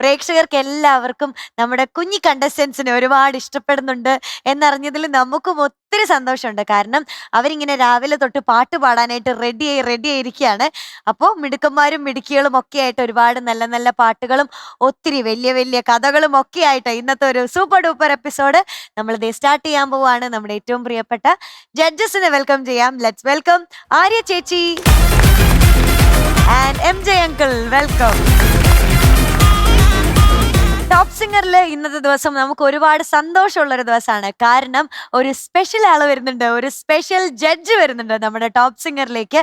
പ്രേക്ഷകർക്ക് എല്ലാവർക്കും നമ്മുടെ കുഞ്ഞി കണ്ടസ്റ്റൻസിനെ ഒരുപാട് ഇഷ്ടപ്പെടുന്നുണ്ട് എന്നറിഞ്ഞതിൽ നമുക്കും ഒത്തിരി സന്തോഷമുണ്ട്. കാരണം അവരിങ്ങനെ രാവിലെ തൊട്ട് പാട്ട് പാടാനായിട്ട് റെഡി ആയിരിക്കുകയാണ്. അപ്പോൾ മിടുക്കന്മാരും മിടുക്കികളും ഒക്കെ ആയിട്ട് ഒരുപാട് നല്ല നല്ല പാട്ടുകളും ഒത്തിരി വലിയ വലിയ കഥകളും ഒക്കെ ആയിട്ട് ഇന്നത്തെ ഒരു സൂപ്പർ ഡൂപ്പർ എപ്പിസോഡ് നമ്മൾ സ്റ്റാർട്ട് ചെയ്യാൻ പോവാണ്. നമ്മുടെ ഏറ്റവും പ്രിയപ്പെട്ട ജഡ്ജസിനെ വെൽക്കം ചെയ്യാം. ലെറ്റ്സ് വെൽക്കം ആര്യ ചേച്ചി and MJ uncle. Welcome. Top സിംഗറിൽ ഇന്നത്തെ ദിവസം നമുക്ക് ഒരുപാട് സന്തോഷമുള്ള ഒരു ദിവസമാണ്. കാരണം ഒരു സ്പെഷ്യൽ ആള് വരുന്നുണ്ട്, ഒരു സ്പെഷ്യൽ ജഡ്ജ് വരുന്നുണ്ട് നമ്മുടെ ടോപ്പ് സിംഗറിലേക്ക്.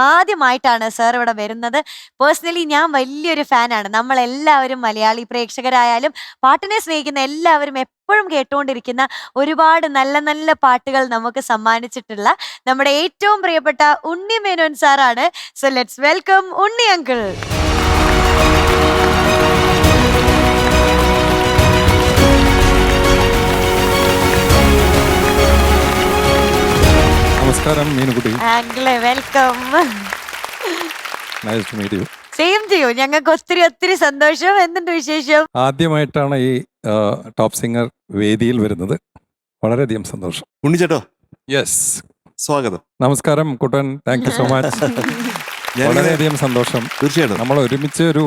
ആദ്യമായിട്ടാണ് സാർ ഇവിടെ വരുന്നത്. പേഴ്സണലി ഞാൻ വലിയൊരു ഫാനാണ്. നമ്മളെല്ലാവരും മലയാളി പ്രേക്ഷകരായാലും പാട്ടിനെ സ്നേഹിക്കുന്ന എല്ലാവരും എപ്പോഴും കേട്ടുകൊണ്ടിരിക്കുന്ന ഒരുപാട് നല്ല നല്ല പാട്ടുകൾ നമുക്ക് സമ്മാനിച്ചിട്ടുള്ള നമ്മുടെ ഏറ്റവും പ്രിയപ്പെട്ട ഉണ്ണി മേനോൻ സാറാണ്. So let's welcome Unni uncle. നമസ്കാരം മീനുകുട്ടി. അങ്കിളെ welcome. Nice to meet you. Same ചെയ്യൂ. ഞങ്ങൾക്ക് ഒത്തിരി ഒത്തിരി സന്തോഷം. എന്തുണ്ട് വിശേഷം? ആദ്യമായിട്ടാണ് ഈ ടോപ്പ് സിംഗർ വേദിയിൽ വരുന്നത്. വളരെയധികം സന്തോഷം. ഉണ്ണിച്ചേട്ടോ, യെസ്, സ്വാഗതം. നമസ്കാരം Kuttan. Thank you so much. വളരെയധികം സന്തോഷം. തീർച്ചയായിട്ടും നമ്മൾ ഒരുമിച്ച് ഒരു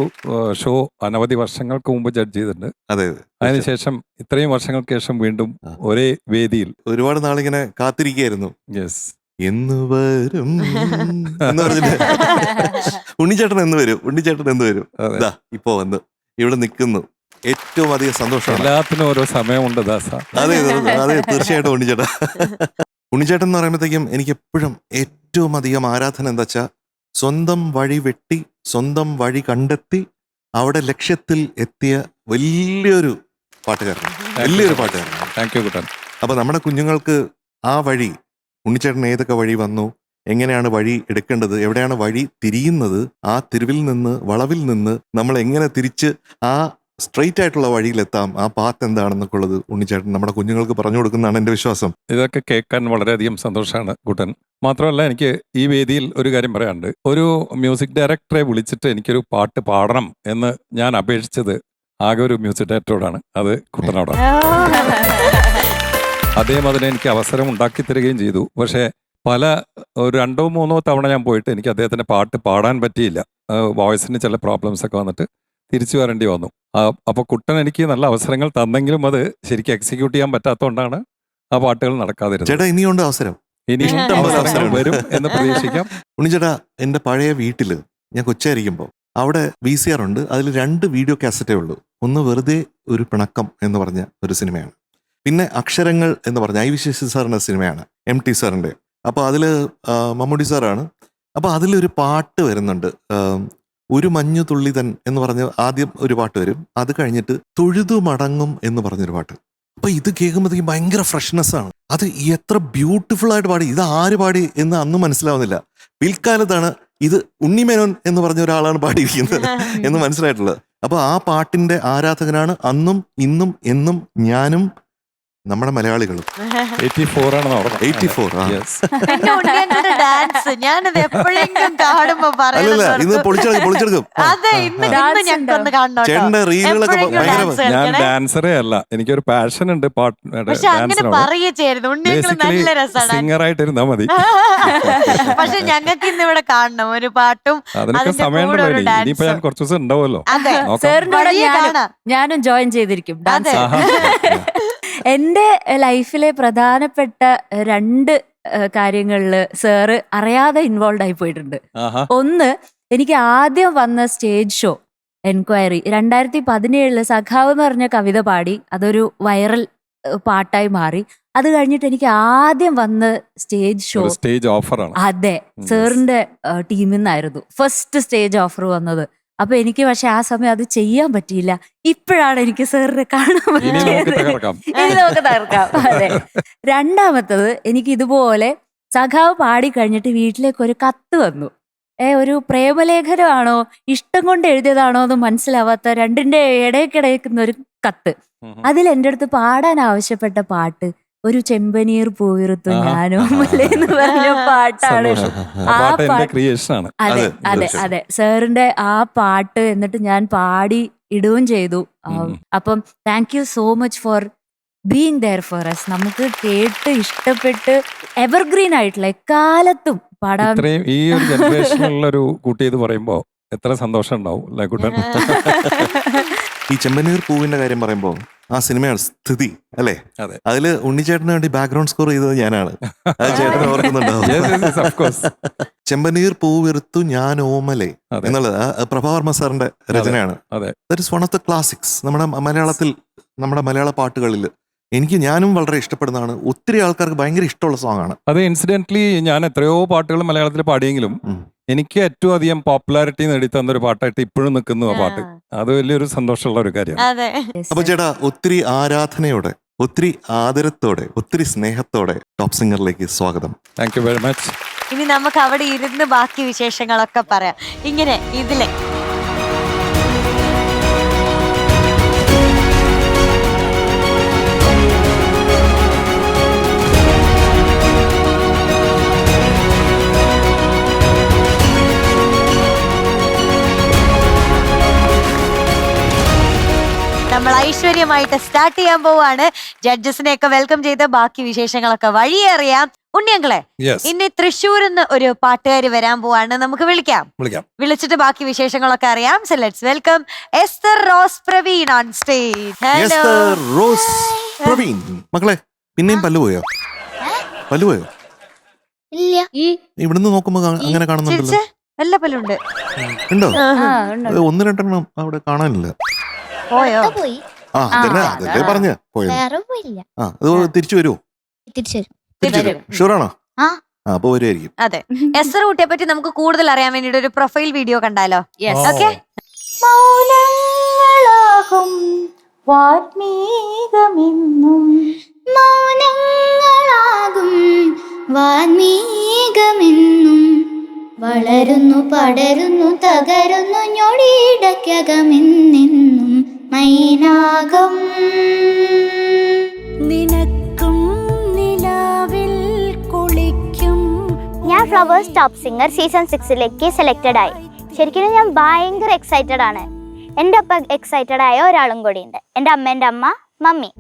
ഷോ അനവധി വർഷങ്ങൾക്ക് മുമ്പ് ജഡ്ജ് ചെയ്തിട്ടുണ്ട്. അതെ, അതിനുശേഷം ഇത്രയും വർഷങ്ങൾക്ക് ശേഷം വീണ്ടും ഒരേ വേദിയിൽ ഒരുപാട് നാളിങ്ങനെ കാത്തിരിക്കുകയായിരുന്നു. യെസ്, എന്ന് വരും എന്ന് പറഞ്ഞിട്ട് ഉണ്ണിച്ചേട്ടൻ എന്ന് വരും, ഉണ്ണിച്ചേട്ടൻ എന്ന് വരും. ഇതാ ഇപ്പൊ വന്ന് ഇവിടെ നിൽക്കുന്നു. ഏറ്റവും അധികം സന്തോഷമാണ്. എല്ലാത്തിനും ഓരോ സമയമുണ്ട് ദാസ. അതെ അതെ, തീർച്ചയായിട്ടും ഉണ്ണിച്ചേട്ടാ. ഉണ്ണിച്ചേട്ടൻ എന്ന് പറയുമ്പോഴത്തേക്കും എനിക്ക് എപ്പോഴും ഏറ്റവും അധികം ആരാധന എന്താ വെച്ചാൽ, സ്വന്തം വഴി വെട്ടി സ്വന്തം വഴി കണ്ടെത്തി അവിടെ ലക്ഷ്യത്തിൽ എത്തിയ വലിയൊരു പാട്ടുകാരൻ, വലിയൊരു പാട്ടുകാരൻ. താങ്ക് യു കുട്ടൻ. അപ്പൊ നമ്മുടെ കുഞ്ഞുങ്ങൾക്ക് ആ വഴി, ഉണ്ണിച്ചേട്ടൻ ഏതൊക്കെ വഴി വന്നു, എങ്ങനെയാണ് വഴി എടുക്കേണ്ടത്, എവിടെയാണ് വഴി തിരിയുന്നത്, ആ തിരിവിൽ നിന്ന് വളവിൽ നിന്ന് നമ്മൾ എങ്ങനെ തിരിച്ച് ആ സ്ട്രെയിറ്റ് ആയിട്ടുള്ള വഴിയിലെത്താം, ആ പാത്ത് എന്താണെന്നൊക്കെ ഉള്ളത് ഉണ്ണിച്ചേട്ടൻ നമ്മുടെ കുഞ്ഞുങ്ങൾക്ക് പറഞ്ഞു കൊടുക്കുന്നതാണ് എൻ്റെ വിശ്വാസം. ഇതൊക്കെ കേൾക്കാൻ വളരെയധികം സന്തോഷമാണ് കുട്ടൻ. മാത്രമല്ല എനിക്ക് ഈ വേദിയിൽ ഒരു കാര്യം പറയാനുണ്ട്. ഒരു മ്യൂസിക് ഡയറക്ടറെ വിളിച്ചിട്ട് എനിക്കൊരു പാട്ട് പാടണം എന്ന് ഞാൻ അപേക്ഷിച്ചത് ആകെ ഒരു മ്യൂസിക് ഡയറക്ടറോടാണ്, അത് കുട്ടനോടാണ്. അദ്ദേഹം അതിന് എനിക്ക് അവസരം ഉണ്ടാക്കി തരികയും ചെയ്തു. പക്ഷേ ഒരു 2-3 തവണ ഞാൻ പോയിട്ട് എനിക്ക് അദ്ദേഹത്തിൻ്റെ പാട്ട് പാടാൻ പറ്റിയില്ല. വോയിസിന് ചില പ്രോബ്ലംസ് ഒക്കെ വന്നിട്ട് തിരിച്ചു വരേണ്ടി വന്നു. അപ്പോൾ കുട്ടൻ എനിക്ക് നല്ല അവസരങ്ങൾ തന്നെങ്കിലും അത് ശരിക്കും എക്സിക്യൂട്ട് ചെയ്യാൻ പറ്റാത്തതുകൊണ്ടാണ് ആ പാട്ടുകൾ നടക്കാതിരുന്നത്. ചേട്ടാ, ഇനിയുണ്ട് അവസരം, ഇനി അവസരങ്ങൾ വരും എന്ന് പ്രതീക്ഷിക്കാം. ഉണ്ണിച്ചേട്ടാ, എൻ്റെ പഴയ വീട്ടില് ഞാൻ കൊച്ചായിരിക്കുമ്പോൾ അവിടെ VCR ഉണ്ട്. അതിൽ 2 വീഡിയോ കാസറ്റേ ഉള്ളൂ. ഒന്ന് വെറുതെ ഒരു പിണക്കം എന്ന് പറഞ്ഞ ഒരു സിനിമയാണ്, പിന്നെ അക്ഷരങ്ങൾ എന്ന് പറഞ്ഞ IV ശശി സാറിൻ്റെ സിനിമയാണ്, MT സാറിൻ്റെ. അപ്പോൾ അതിൽ മമ്മൂട്ടി സാറാണ്. അപ്പോൾ അതിലൊരു പാട്ട് വരുന്നുണ്ട്, ഒരു മഞ്ഞു തുള്ളിതൻ എന്ന് പറഞ്ഞ് ആദ്യം ഒരു പാട്ട് വരും. അത് കഴിഞ്ഞിട്ട് തൊഴുതു മടങ്ങും എന്ന് പറഞ്ഞൊരു പാട്ട്. അപ്പൊ ഇത് കേൾക്കുമ്പോഴത്തേക്കും ഭയങ്കര ഫ്രഷ്നെസ് ആണ്. അത് എത്ര ബ്യൂട്ടിഫുൾ ആയിട്ട് പാടി, ഇത് ആര് പാടി എന്ന് അന്നും മനസ്സിലാവുന്നില്ല. പിൽക്കാലത്താണ് ഇത് ഉണ്ണിമേനോൻ എന്ന് പറഞ്ഞ ഒരാളാണ് പാടിയിരിക്കുന്നത് എന്ന് മനസ്സിലായിട്ടുള്ളത്. അപ്പൊ ആ പാട്ടിന്റെ ആരാധകനാണ് അന്നും ഇന്നും എന്നും ഞാനും നമ്മുടെ മലയാളികളും. 84 ആണ് 84. പിന്നെ ഉണ്ണിയന്റെ ഡാൻസ് ഞാനത് എപ്പോഴെങ്കിലും കാണുമ്പോ അല്ലല്ല, ഇന്ന് പൊളിച്ചെടുക്കും. അതെ, ഇന്ന് ഞങ്ങൾക്കൊന്ന് കാണണം. ചേട്ടന്റെ റീലുകളൊക്കെ ഭയങ്കര. ഞാൻ ഡാൻസറേ അല്ല, എനിക്കൊരു പാഷൻ ഉണ്ട് പക്ഷെ അങ്ങനെ പറയുകയായിരുന്നു. ഉണ്ണിയങ്ങൾ നല്ല രസമാണ്, സിംഗറായിട്ടിരുന്നാ മതി. പക്ഷെ ഞങ്ങൾക്ക് ഇന്ന് ഇവിടെ കാണണം ഒരു പാട്ടും. അതിനൊക്കെ സമയമുണ്ടല്ലോ. ഇനിയിപ്പോ ഞാൻ കുറച്ച് ദിവസം ഉണ്ടാവുമല്ലോ. ഞാനും ജോയിൻ ചെയ്തിരിക്കും ഡാൻസ്. എൻ്റെ ലൈഫിലെ പ്രധാനപ്പെട്ട 2 കാര്യങ്ങളില് സാറ് അറിയാതെ ഇൻവോൾവ് ആയി പോയിട്ടുണ്ട്. ഒന്ന്, എനിക്ക് ആദ്യം വന്ന സ്റ്റേജ് ഷോ എൻക്വയറി 2017 സഖാവ് എന്ന് പറഞ്ഞ കവിത പാടി അതൊരു വൈറൽ പാട്ടായി മാറി. അത് കഴിഞ്ഞിട്ട് എനിക്ക് ആദ്യം വന്ന സ്റ്റേജ് ഷോ സ്റ്റേജ് ഓഫറാണ്. അതെ, സാറിന്റെ ടീമിൽ നിന്നായിരുന്നു ഫസ്റ്റ് സ്റ്റേജ് ഓഫർ വന്നത്. അപ്പൊ എനിക്ക് പക്ഷെ ആ സമയം അത് ചെയ്യാൻ പറ്റിയില്ല. ഇപ്പോഴാണ് എനിക്ക് സാറിനെ കാണാൻ പറ്റിയത്. ഇനി നമുക്ക് തകർക്കാം. അതെ. രണ്ടാമത്തത്, എനിക്ക് ഇതുപോലെ സഖാവ് പാടി കഴിഞ്ഞിട്ട് വീട്ടിലേക്ക് ഒരു കത്ത് വന്നു. ഒരു പ്രേമലേഖനമാണോ ഇഷ്ടം കൊണ്ട് എഴുതിയതാണോ എന്ന് മനസ്സിലാവാത്ത രണ്ടിന്റെ ഇടയ്ക്കിടയ്ക്കുന്ന ഒരു കത്ത്. അതിൽ എൻ്റെ അടുത്ത് പാടാൻ ആവശ്യപ്പെട്ട പാട്ട് ഒരു ചെമ്പനീർ പൂവിറുത്തു ഞാനോ എന്ന് പറഞ്ഞ പാട്ടാണ്. ആ പാട്ട് അതെ അതെ അതെ, സാറിന്റെ ആ പാട്ട് എന്നിട്ട് ഞാൻ പാടി ഇടുകയും ചെയ്തു. ഉം. അപ്പം thank you so much for being there for us. നമുക്ക് കേട്ട് ഇഷ്ടപ്പെട്ട് എവർഗ്രീൻ ആയിട്ടുള്ള എക്കാലത്തും പാടാൻ ഇത്രയും ഈ ഒരു ജനറേഷനിലുള്ള ഒരു കുട്ടി ഇത് പറയുമ്പോ എത്ര സന്തോഷം ഉണ്ടാവും അല്ലേ കുട്ടൻ? ഈ ചെമ്പനീർ പൂവിന്റെ കാര്യം പറയുമ്പോൾ ആ സിനിമയാണ് സ്ഥിതി അല്ലേ? അതെ. അതില് ഉണ്ണിച്ചേട്ടന് വേണ്ടി ബാക്ക്ഗ്രൗണ്ട് സ്കോർ ചെയ്തത് ഞാനാണ്. അത് ചേട്ടൻ ഓർക്കുന്നുണ്ടാവും. Yes, yes, yes, of course. ചെമ്പനീർ പൂവിറുത്തു ഞാൻ ഓമലേ അതെ. എന്നുള്ളത് പ്രഭാവർമ്മ സാറിന്റെ രചനയാണ്. അതെ. That is one of the classics. നമ്മുടെ മലയാള പാട്ടുകളിൽ ഞാനും വളരെ ഇഷ്ടപ്പെടുന്നതാണ്. ഒത്തിരി ആൾക്കാർക്ക് ഭയങ്കര ഇഷ്ടമുള്ള സോങ് ആണ്. അത് ഇൻസിഡന്റ്ലി ഞാൻ എത്രയോ പാട്ടുകൾ മലയാളത്തിൽ പാടിയെങ്കിലും എനിക്ക് ഏറ്റവും അധികം പോപ്പുലാരിറ്റി നേടിത്തന്ന ഒരു പാട്ടായിട്ട് ഇപ്പോഴും നിൽക്കുന്നു ആ പാട്ട്. അത് വലിയൊരു സന്തോഷമുള്ള ഒരു കാര്യമാണ്. അതെ. അപ്പൊ ചേട്ടാ, ഒത്തിരി ആരാധനയോടെ, ഒത്തിരി ആദരത്തോടെ, ഒത്തിരി സ്നേഹത്തോടെ ടോപ്പ് സിംഗറിലേക്ക് സ്വാഗതം. Thank you very much. ഇനി നമുക്ക് അവിടെ ഇരുന്ന് ബാക്കി വിശേഷങ്ങളൊക്കെ പറയാം. ഇങ്ങനെ ഇതിലെ നമ്മൾ ഐശ്വര്യമായിട്ട് സ്റ്റാർട്ട് ചെയ്യാൻ പോവാണ്. ജഡ്ജസിനെ ഒക്കെ വെൽക്കം ചെയ്ത് ബാക്കി വിശേഷങ്ങളൊക്കെ വഴിയെ അറിയാം. ഉണ്ണിയങ്കളെ, Yes. ഇനി തൃശ്ശൂരിൽ നിന്ന് ഒരു പാട്ടുകാരി വരാൻ പോവാണ്. നമുക്ക് വിളിക്കാം. വിളിച്ചിട്ട് ബാക്കി വിശേഷങ്ങളൊക്കെ അറിയാം. So let's welcome Esther rose Praveen on stage. Hello Esther rose Praveen. മക്കളെ, പിന്നെയും പല്ലുപോയോ? പല്ലുപോയോ? ഇല്ല. ഇവിടുന്ന് നോക്കുമ്പോ അങ്ങനെ കാണുന്നുണ്ടല്ലോ. നല്ല പല്ലുണ്ട്. ഉണ്ടോ? ഉണ്ട്. ഒന്ന് രണ്ടെണ്ണം അവിടെ കാണാനില്ല. പോയോ? പോയി. അതല്ലേ പറഞ്ഞ പോയത്. വേറെ പോയില്ല. അത് തിരിച്ചു വരുമോ? തിരിച്ചു വരും. ഷുവറാണോ? ആ. അപ്പൊ വരുമായിരിക്കും. അതെ. എസ്തർ കുട്ടിയെ പറ്റി നമുക്ക് കൂടുതൽ അറിയാൻ വേണ്ടിട്ട് ഒരു പ്രൊഫൈൽ വീഡിയോ കണ്ടാലോ? Yes. ഓക്കെ. മൗനങ്ങളാകും വാത്മീകമെന്നും, മൗനങ്ങളാകും വാത്മീകമെന്നും, വളരുന്നു പടരുന്നു തകരുന്നു ഞൊടിയിടക്കകമെന്നെന്നും മൈനാകം. നിനക്കും നിലാവിൽ കുളിക്കും. ഞാൻ flowers top singer season 6 selected ആയി. ശരിക്കും ഞാൻ ഭയങ്കര എക്സൈറ്റഡ് ആണ്. എൻ്റെ ഒപ്പം എക്സൈറ്റഡ് ആയ ഒരാളും കൂടി ഉണ്ട്. എൻ്റെ അമ്മേൻ്റെ അമ്മ, മമ്മി.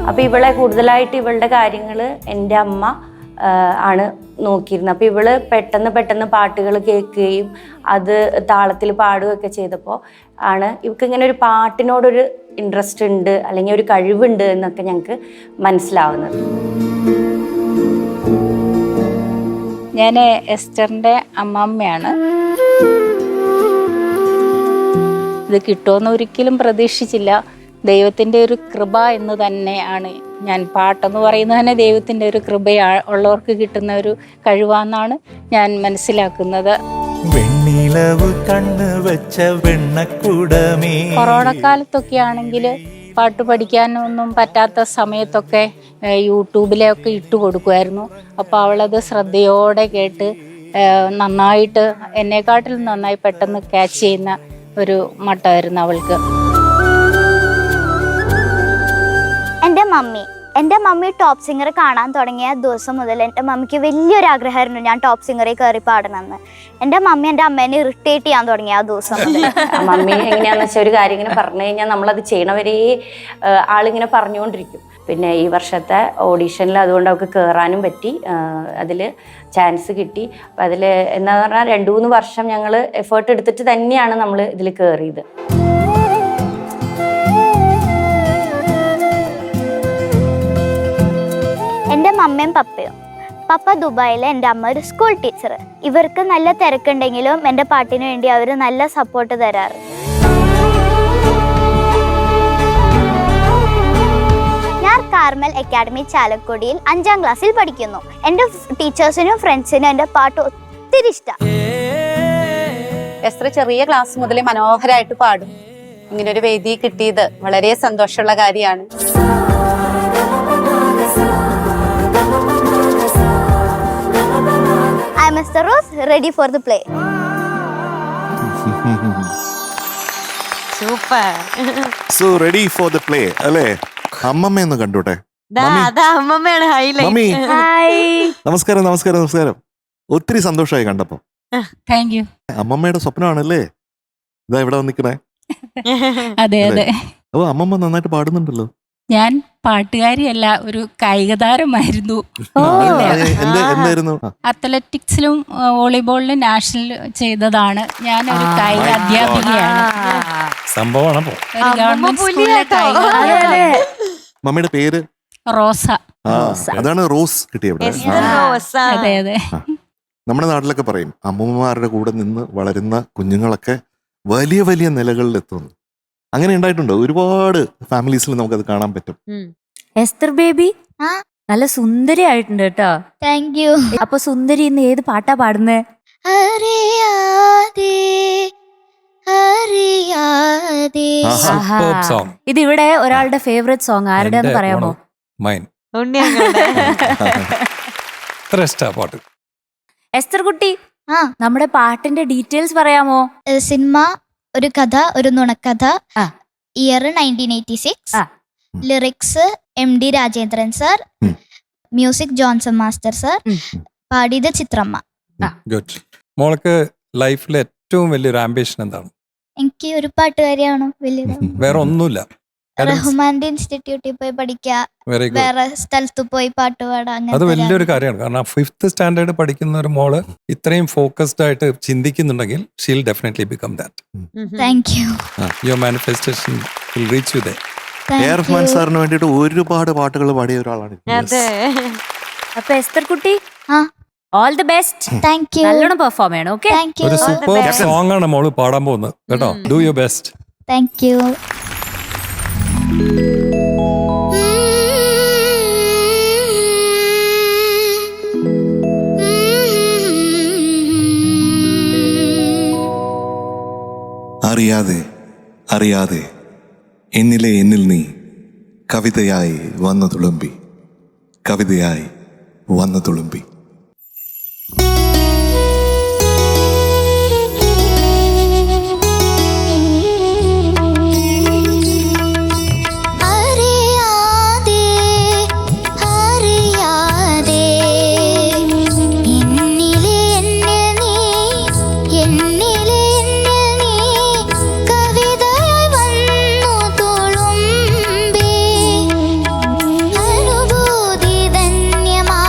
അപ്പോൾ ഇവളെ കൂടുതലായിട്ട് ഇവളുടെ കാര്യങ്ങൾ എൻ്റെ അമ്മ ആണ് നോക്കിയിരുന്നത്. അപ്പോൾ ഇവള് പെട്ടെന്ന് പാട്ടുകൾ കേൾക്കുകയും അത് താളത്തിൽ പാടുകയൊക്കെ ചെയ്തപ്പോൾ ആണ് ഇവൾക്ക് ഇങ്ങനെ ഒരു പാട്ടിനോടൊരു ഇൻട്രസ്റ്റ് ഉണ്ട്, അല്ലെങ്കിൽ ഒരു കഴിവുണ്ട് എന്നൊക്കെ ഞങ്ങൾക്ക് മനസ്സിലാവുന്നത്. ഞാൻ എസ്റ്ററിൻ്റെ അമ്മമ്മയാണ്. ഇത് കിട്ടുമെന്ന് ഒരിക്കലും പ്രതീക്ഷിച്ചില്ല. ദൈവത്തിൻ്റെ ഒരു കൃപ എന്ന് തന്നെയാണ്. ഞാൻ പാട്ടെന്ന് പറയുന്നത് തന്നെ ദൈവത്തിൻ്റെ ഒരു ഉള്ളവർക്ക് കിട്ടുന്ന ഒരു കഴിവാന്നാണ് ഞാൻ മനസ്സിലാക്കുന്നത്. കൊറോണ കാലത്തൊക്കെ ആണെങ്കിൽ പാട്ട് പഠിക്കാനൊന്നും പറ്റാത്ത സമയത്തൊക്കെ യൂട്യൂബിലൊക്കെ ഇട്ട് കൊടുക്കുമായിരുന്നു. അപ്പോൾ അവളത് ശ്രദ്ധയോടെ കേട്ട് നന്നായിട്ട് എന്നെക്കാട്ടിലും നന്നായി പെട്ടെന്ന് ക്യാച്ച് ചെയ്യുന്ന ഒരു മട്ടമായിരുന്നു അവൾക്ക്. എൻ്റെ മമ്മി ടോപ്പ് സിംഗർ കാണാൻ തുടങ്ങിയ ദിവസം മുതൽ എൻ്റെ മമ്മിക്ക് വലിയൊരു ആഗ്രഹമായിരുന്നു ഞാൻ ടോപ്പ് സിംഗറിൽ കയറി പാടണമെന്ന്. എൻ്റെ മമ്മി എൻ്റെ അമ്മേനെ ഇറിറ്റേറ്റ് ചെയ്യാൻ തുടങ്ങിയ ആ ദിവസം മുതൽ. മമ്മി എങ്ങനെയാണെന്ന് വെച്ചാൽ ഒരു കാര്യം ഇങ്ങനെ പറഞ്ഞു കഴിഞ്ഞാൽ നമ്മളത് ചെയ്യണവരേ ആളിങ്ങനെ പറഞ്ഞുകൊണ്ടിരിക്കും. പിന്നെ ഈ വർഷത്തെ ഓഡീഷനിൽ അതുകൊണ്ട് അവൾക്ക് കയറാനും പറ്റി, അതിൽ ചാൻസ് കിട്ടി. അപ്പം അതിൽ എന്താ പറഞ്ഞാൽ 2-3 വർഷം ഞങ്ങൾ എഫേർട്ട് എടുത്തിട്ട് തന്നെയാണ് നമ്മൾ ഇതിൽ കയറിയത്. എൻ്റെ മമ്മയും പപ്പയും. പപ്പ ദുബായിൽ, എൻ്റെ അമ്മ ഒരു സ്കൂൾ ടീച്ചർ. ഇവർക്ക് നല്ല തിരക്കുണ്ടെങ്കിലും എൻ്റെ പാട്ടിന് വേണ്ടി അവർ നല്ല സപ്പോർട്ട് തരാറ്. ഞാൻ കാർമൽ അക്കാഡമി ചാലക്കുടിയിൽ 5ാം ക്ലാസ്സിൽ പഠിക്കുന്നു. എൻ്റെ ടീച്ചേഴ്സിനും ഫ്രണ്ട്സിനും എൻ്റെ പാട്ട് ഒത്തിരി ഇഷ്ടമാണ്. എസ്തർ ചെറിയ ക്ലാസ് മുതലേ മനോഹരമായിട്ട് പാടും. ഇങ്ങനൊരു വേദി കിട്ടിയത് വളരെ സന്തോഷമുള്ള കാര്യമാണ്. I'm Esther Rose, ready for the play. Super. So ready for the play അല്ലേ? അമ്മമ്മയൊന്ന് കണ്ടോട്ടെ. അതാ അമ്മമ്മയാണ് മമ്മി. ഹൈലൈറ്റ്. ഹായ്. നമസ്കാരം. ഒത്തിരി സന്തോഷമായി കണ്ടപ്പോ. Thank you. അമ്മമ്മയുടെ സ്വപ്നമാണല്ലേ ഇതാ ഇവിടെ വന്നിക്കണേ. അതെ അതെ. അപ്പൊ അമ്മമ്മ നന്നായിട്ട് പാടുന്നുണ്ടല്ലോ. ഞാൻ പാട്ടുകാരിയല്ല, ഒരു കായിക താരമായിരുന്നു. എന്തായിരുന്നു? അത്ലറ്റിക്സിലും വോളിബോളിലും നാഷണൽ ചെയ്തതാണ്. ഞാൻ ഒരു കായിക അധ്യാപികയാണ്. സംഭവമാണ്. ഒരു ഗവൺമെന്റ് സ്കൂളിലെ കായിക. മമ്മിയുടെ പേര് റോസ. അതാണ് റോസ് കിട്ടിയത്. അതെ അതെ. നമ്മുടെ നാട്ടിലൊക്കെ പറയും അമ്മൂമ്മമാരുടെ കൂടെ നിന്ന് വളരുന്ന കുഞ്ഞുങ്ങളൊക്കെ വലിയ വലിയ നിലകളിൽ എത്തുന്നു. അങ്ങനെ ഉണ്ടായിട്ടുണ്ടോ? ഒരുപാട് ഫാമിലീസിൽ നമുക്കത് കാണാൻ പറ്റും. എസ്തർ ബേബി നല്ല സുന്ദരി ആയിട്ടുണ്ട് കേട്ടോ. Thank you. അപ്പൊ സുന്ദരി ഇന്ന് ഏത് പാട്ടാ പാടുന്നേ? ഇത് ഇവിടെ ഒരാളുടെ ഫേവറേറ്റ് സോങ് ആരുടെന്ന് പറയാമോ? മൈൻ. പാട്ട്. എസ്തർ കുട്ടി, നമ്മുടെ പാട്ടിന്റെ ഡീറ്റെയിൽസ് പറയാമോ? സിനിമ ഒരു കഥ, ഒരു നുണക്കഥ, year 1986, lyrics MD Rajendran sir, music Johnson master sir, പാടിയത് ചിത്രമ്മ. മോൾക്ക് ലൈഫിലെ ഏറ്റവും വലിയൊരു ആംബിഷൻ എന്താണ്? എനിക്ക് ഒരു പാട്ടുകാരിയാണോ വലിയത്? വേറെ ഒന്നുമില്ല. റഹ്മാന്റെ ഇൻസ്റ്റിറ്റ്യൂട്ടിൽ പോയി പഠിക്കുക, വേറെ സ്ഥലത്ത് പോയി പാട്ട് പാടാം. അത് വലിയൊരു കാര്യമാണ്. കാരണം 5th സ്റ്റാൻഡേർഡ് പഠിക്കുന്ന ഒരു മോള് ഇത്രയും ഫോക്കസ്ഡ് ആയിട്ട് ചിന്തിക്കുന്നുണ്ടെങ്കിൽ she'll definitely become that. Thank you. Your manifestation will reach you there. Rahman സാറിന് വേണ്ടിയിട്ട് ഒരുപാട് പാട്ടുകൾ പാടിയ ഒരാളാണ്. അപ്പൊ എസ്തർ കുട്ടി, all the best. Thank you. നല്ലോണം പെർഫോം ചെയ്യണം. ഓക്കെ, ഒരു സൂപ്പർ സോങ് ആണ് മോള് പാടാൻ പോകുന്നത് കേട്ടോ. Do your best. Thank you. അറിയാതെ അറിയാതെ എന്നിലെ എന്നിൽ നീ കവിതയായി വന്നു തുളുമ്പി, കവിതയായി വന്നു തുളുമ്പി. അനുഭൂതി ധന്യമാ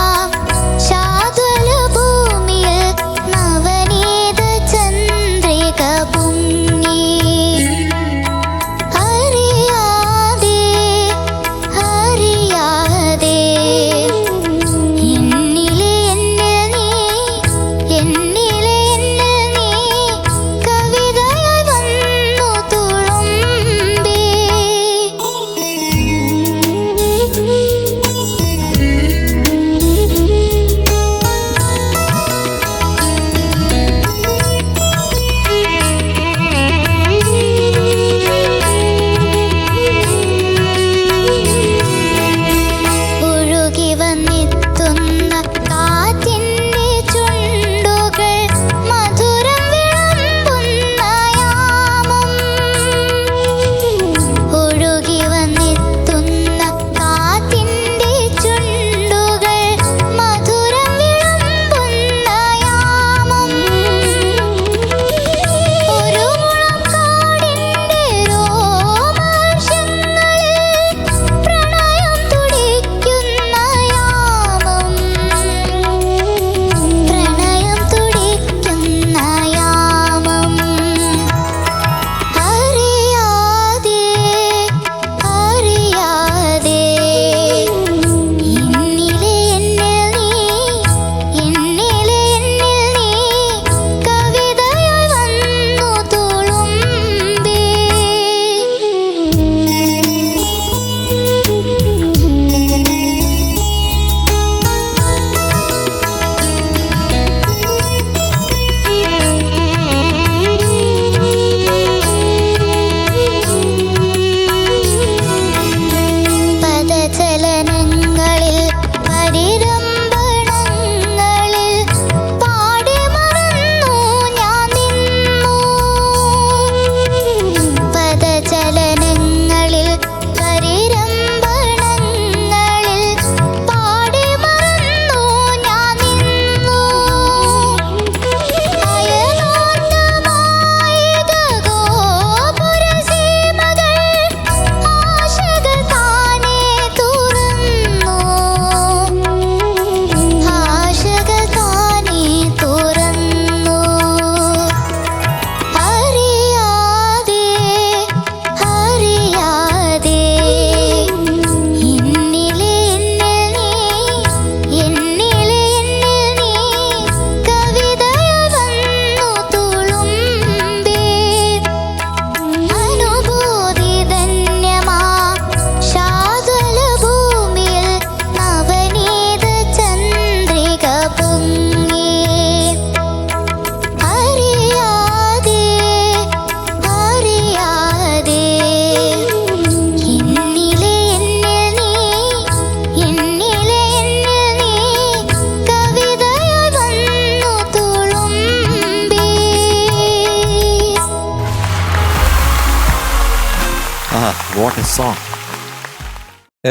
വാട്ട് എ സോങ്.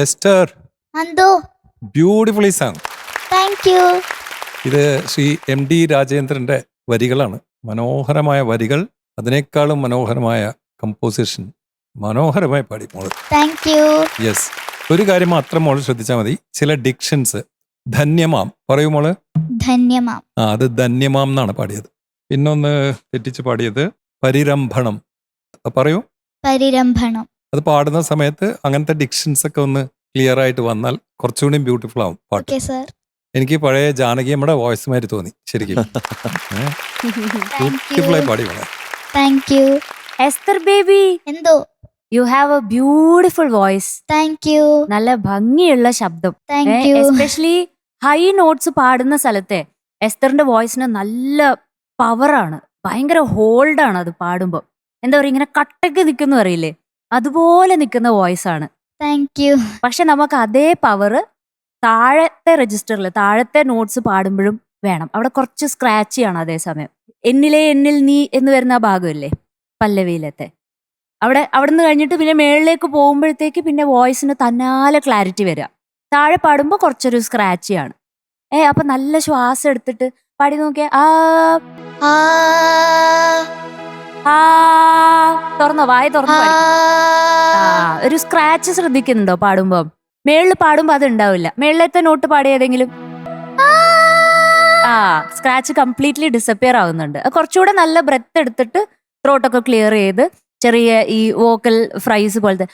എസ്റ്റർ, എന്തോ ബ്യൂട്ടിഫുള്ളി സാങ്. Thank you. ഇത് ശ്രീ MD രാജേന്ദ്രന്റെ വരികളാണ്. മനോഹരമായ വരികൾ, അതിനേക്കാളും മനോഹരമായ കമ്പോസിഷൻ. മനോഹരമായി പാടി മോള്. Thank you. യെസ്. ഒരു കാര്യം മാത്രം മോള് ശ്രദ്ധിച്ചാൽ മതി, ചില ഡിക്ഷൻസ്. ധന്യമാം പറയൂ മോള്. ധന്യമാം. അത് ധന്യമാം എന്നാണ് പാടിയത്. പിന്നൊന്ന് തെറ്റിച്ച് പാടിയത് പരിരംഭണം. പറയൂ. പരിരംഭണം. അത് പാടുന്ന സമയത്ത് അങ്ങനത്തെ ഡിക്ഷൻസ് ഒക്കെ ഒന്ന് ക്ലിയർ ആയിട്ട് വന്നാൽ കുറച്ചുകൂടി ബ്യൂട്ടിഫുൾ ആവും പാട്ട്. Okay sir. എനിക്ക് പഴയ ജാനകിയമ്മയുടെ വോയിസ് മാതിരി തോന്നി ശരിക്കും. ബ്യൂട്ടിഫുൾ ആയി പാടി മോളെ. Thank you. എസ്തർ ബേബി, എന്തോ you have a beautiful voice. Thank you. നല്ല ഭംഗിയുള്ള ശബ്ദം. Thank you. Especially high notes പാടുന്ന സ്ഥലത്തെ എസ്തറിന്റെ വോയിസിന് നല്ല പവറാണ്. ഭയങ്കര ഹോൾഡാണ് അത് പാടുമ്പോൾ. എന്താ പറയുക, ഇങ്ങനെ കട്ടക്ക് നിൽക്കുന്നു അറിയില്ലേ, അതുപോലെ നിൽക്കുന്ന വോയിസ് ആണ്. Thank you. പക്ഷെ നമുക്ക് അതേ പവർ താഴത്തെ രജിസ്റ്ററിൽ താഴത്തെ നോട്ട്സ് പാടുമ്പോഴും വേണം. അവിടെ കുറച്ച് സ്ക്രാച്ചിയാണ് അതേസമയം. എന്നിലെ എന്നിൽ നീ എന്ന് വരുന്ന ആ ഭാഗമല്ലേ പല്ലവിയിലത്തെ, അവിടെ നിന്ന് കഴിഞ്ഞിട്ട് പിന്നെ മേളിലേക്ക് പോകുമ്പോഴത്തേക്ക് പിന്നെ വോയിസിന് തന്നാലെ ക്ലാരിറ്റി വരിക. താഴെ പാടുമ്പോൾ കുറച്ചൊരു സ്ക്രാച്ചിയാണ്. അപ്പൊ നല്ല ശ്വാസം എടുത്തിട്ട് പാടി നോക്കിയേ. ആ ആ തുറന്നോ, വായ തുറന്നു പാടി. ഒരു സ്ക്രാച്ച് ശ്രദ്ധിക്കുന്നുണ്ടോ പാടുമ്പോ? മേളിൽ പാടുമ്പോ അത് ഉണ്ടാവില്ല. മേളിലത്തെ നോട്ട് പാടിയ ഏതെങ്കിലും സ്ക്രാച്ച് കംപ്ലീറ്റ്ലി ഡിസപ്പിയർ ആവുന്നുണ്ട്. കുറച്ചുകൂടെ നല്ല ബ്രെത്ത് എടുത്തിട്ട് ത്രോട്ടൊക്കെ ക്ലിയർ ചെയ്ത് ചെറിയ ഈ വോക്കൽ ഫ്രൈസ് പോലത്തെ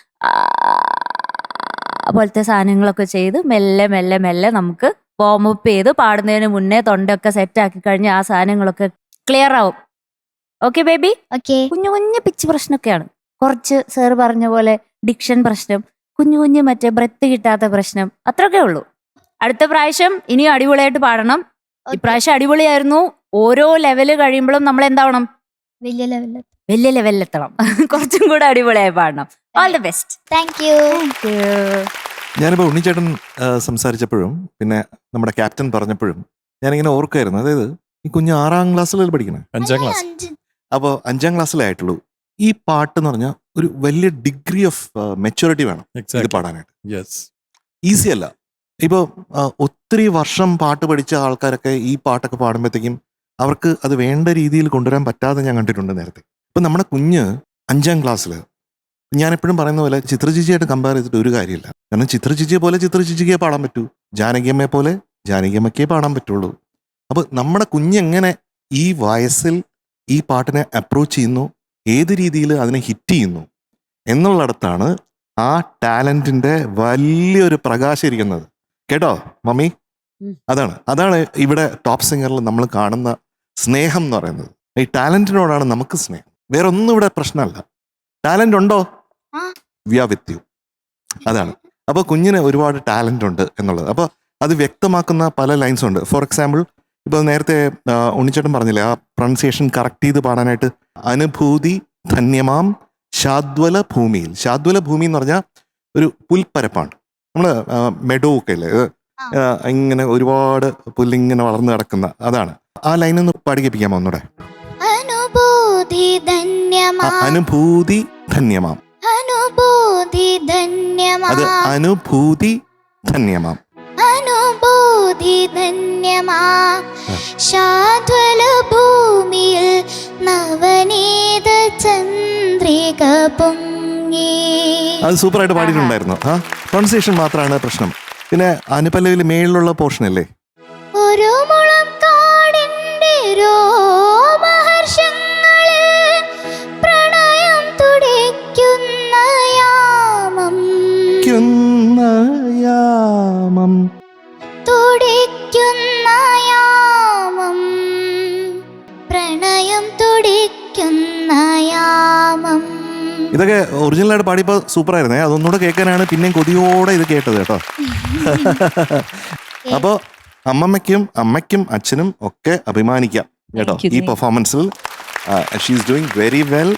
സാധനങ്ങളൊക്കെ ചെയ്ത് മെല്ലെ മെല്ലെ മെല്ലെ നമുക്ക് വാം അപ്പ് ചെയ്ത് പാടുന്നതിന് മുന്നേ തൊണ്ടൊക്കെ സെറ്റ് ആക്കി കഴിഞ്ഞ് ആ സാധനങ്ങളൊക്കെ ക്ലിയർ ആവും. Okay baby. ഓക്കെ. കുഞ്ഞു കുഞ്ഞു പിച്ച് പ്രശ്നമൊക്കെയാണ്. കുറച്ച് സാർ പറഞ്ഞ പോലെ ഡിക്ഷൻ പ്രശ്നം, കുഞ്ഞു കുഞ്ഞു മറ്റേ ബ്രെത്ത് കിട്ടാത്ത പ്രശ്നം, അത്രയൊക്കെ ഉള്ളൂ. അടുത്ത പ്രാവശ്യം ഇനിയും അടിപൊളിയായിട്ട് പാടണം. ഇപ്രാവശ്യം അടിപൊളിയായിരുന്നു. ഓരോ ലെവല് കഴിയുമ്പോഴും നമ്മൾ എന്താവണം? വലിയ ലെവലിലെത്തണം. കുറച്ചും കൂടെ അടിപൊളിയായി പാടണം. All the best. Thank U. ഞാനിപ്പോൾ ഉണ്ണിച്ചേട്ടൻ സംസാരിച്ചപ്പോഴും പിന്നെ നമ്മുടെ ക്യാപ്റ്റൻ പറഞ്ഞപ്പോഴും ഞാനിങ്ങനെ ഓർക്കുമായിരുന്നു. അതായത് ഈ കുഞ്ഞ് 6ാം ക്ലാസ്സിൽ പഠിക്കണേ, 5ാം ക്ലാസ്. അപ്പോൾ 5ാം ക്ലാസ്സിലേ ആയിട്ടുള്ളൂ. ഈ പാട്ട് എന്ന് പറഞ്ഞാൽ ഒരു വലിയ ഡിഗ്രി ഓഫ് മെച്യൂരിറ്റി വേണം ഇത് പാടാനായിട്ട്. ഈസി അല്ല. ഇപ്പോൾ ഒത്തിരി വർഷം പാട്ട് പഠിച്ച ആൾക്കാരൊക്കെ ഈ പാട്ടൊക്കെ പാടുമ്പോഴത്തേക്കും അവർക്ക് അത് വേണ്ട രീതിയിൽ കൊണ്ടുവരാൻ പറ്റാതെ ഞാൻ കണ്ടിട്ടുണ്ട് നേരത്തെ. ഇപ്പം നമ്മുടെ കുഞ്ഞ് 5ാം ക്ലാസ്സിൽ, ഞാനെപ്പോഴും പറയുന്ന പോലെ ചിത്രചേച്ചിയായിട്ട് കമ്പയർ ചെയ്തിട്ട് ഒരു കാര്യമില്ല. കാരണം ചിത്രചേച്ചിയെ പോലെ ചിത്രചേച്ചിക്കേ പാടാൻ പറ്റൂ, ജാനകിയമ്മയെ പോലെ ജാനകിയമ്മയ്ക്കേ പാടാൻ പറ്റുള്ളൂ. അപ്പോൾ നമ്മുടെ കുഞ്ഞെങ്ങനെ ഈ വയസ്സിൽ ഈ പാട്ടിനെ അപ്രോച്ച് ചെയ്യുന്നു, ഏത് രീതിയിൽ അതിനെ ഹിറ്റ് ചെയ്യുന്നു എന്നുള്ളിടത്താണ് ആ ടാലൻറ്റിൻ്റെ വലിയൊരു പ്രകാശം ഇരിക്കുന്നത്. കേട്ടോ മമ്മി? അതാണ് ഇവിടെ ടോപ്പ് സിംഗറിൽ നമ്മൾ കാണുന്ന സ്നേഹം എന്ന് പറയുന്നത്. ഈ ടാലൻറ്റിനോടാണ് നമുക്ക് സ്നേഹം. വേറെ ഒന്നും ഇവിടെ പ്രശ്നമല്ല. ടാലന്റ് ഉണ്ടോ? We are with you. അതാണ്. അപ്പോൾ കുഞ്ഞിന് ഒരുപാട് ടാലന്റ് ഉണ്ട് എന്നുള്ളത്. അപ്പോൾ അത് വ്യക്തമാക്കുന്ന പല ലൈൻസ് ഉണ്ട്. ഫോർ എക്സാമ്പിൾ, ഇപ്പോൾ നേരത്തെ ഉണ്ണിച്ചേട്ടൻ പറഞ്ഞില്ലേ ആ പ്രൊണൗൺസിയേഷൻ കറക്റ്റ് ചെയ്ത് പാടാനായിട്ട്. അനുഭൂതി ധന്യമാം ശാദ്വല ഭൂമിയിൽ. ശാദ്വല ഭൂമി എന്ന് പറഞ്ഞാൽ ഒരു പുൽപ്പരപ്പാണ്. നമ്മൾ മെഡോ ഒക്കെ ഇല്ലേ, ഇങ്ങനെ ഒരുപാട് പുല്ലിങ്ങനെ വളർന്നു കിടക്കുന്ന, അതാണ്. ആ ലൈനൊന്ന് പാടിക്കേപ്പിക്കാമോ ഒന്നുകൂടെ? അനുഭൂതി ധന്യമാം. അനുഭൂതി ധന്യമാം. അനുഭൂതി ധന്യമാം. അത് അനുഭൂതി ധന്യമാം. അനുഭൂതി ധന്യമാം. ശാദ്വല ഭൂമിയിൽ നവനീത ചന്ദ്രിക പൊങ്ങി. അത് സൂപ്പറായിട്ട് പാടിയിട്ടുണ്ടായിരുന്നു. പ്രൊണൗൺസിയേഷൻ മാത്രമാണ് പ്രശ്നം. പിന്നെ അനുപല്ലവിയിൽ മേളിലുള്ള പോർഷൻ അല്ലേ, ഒരു മുളം കാടിന്റെ രോമഹർഷങ്ങളിൽ പ്രണയം തുടിക്കുന്ന യാമം. യാമം തുടിക്കുന്ന യാമം. പ്രണയം തുടിക്കുന്ന യാമം. ഇതൊക്കെ ഒറിജിനലായിട്ട് പാടിയപ്പോൾ സൂപ്പറായിരുന്നേ. അതൊന്നുകൂടെ കേൾക്കാനാണ് പിന്നെയും കൊതിയോടെ ഇത് കേട്ടത് കേട്ടോ. അപ്പോൾ അമ്മയ്ക്കും അച്ഛനും ഒക്കെ അഭിമാനിക്കാം കേട്ടോ ഈ പെർഫോമൻസിൽ. She is doing very well.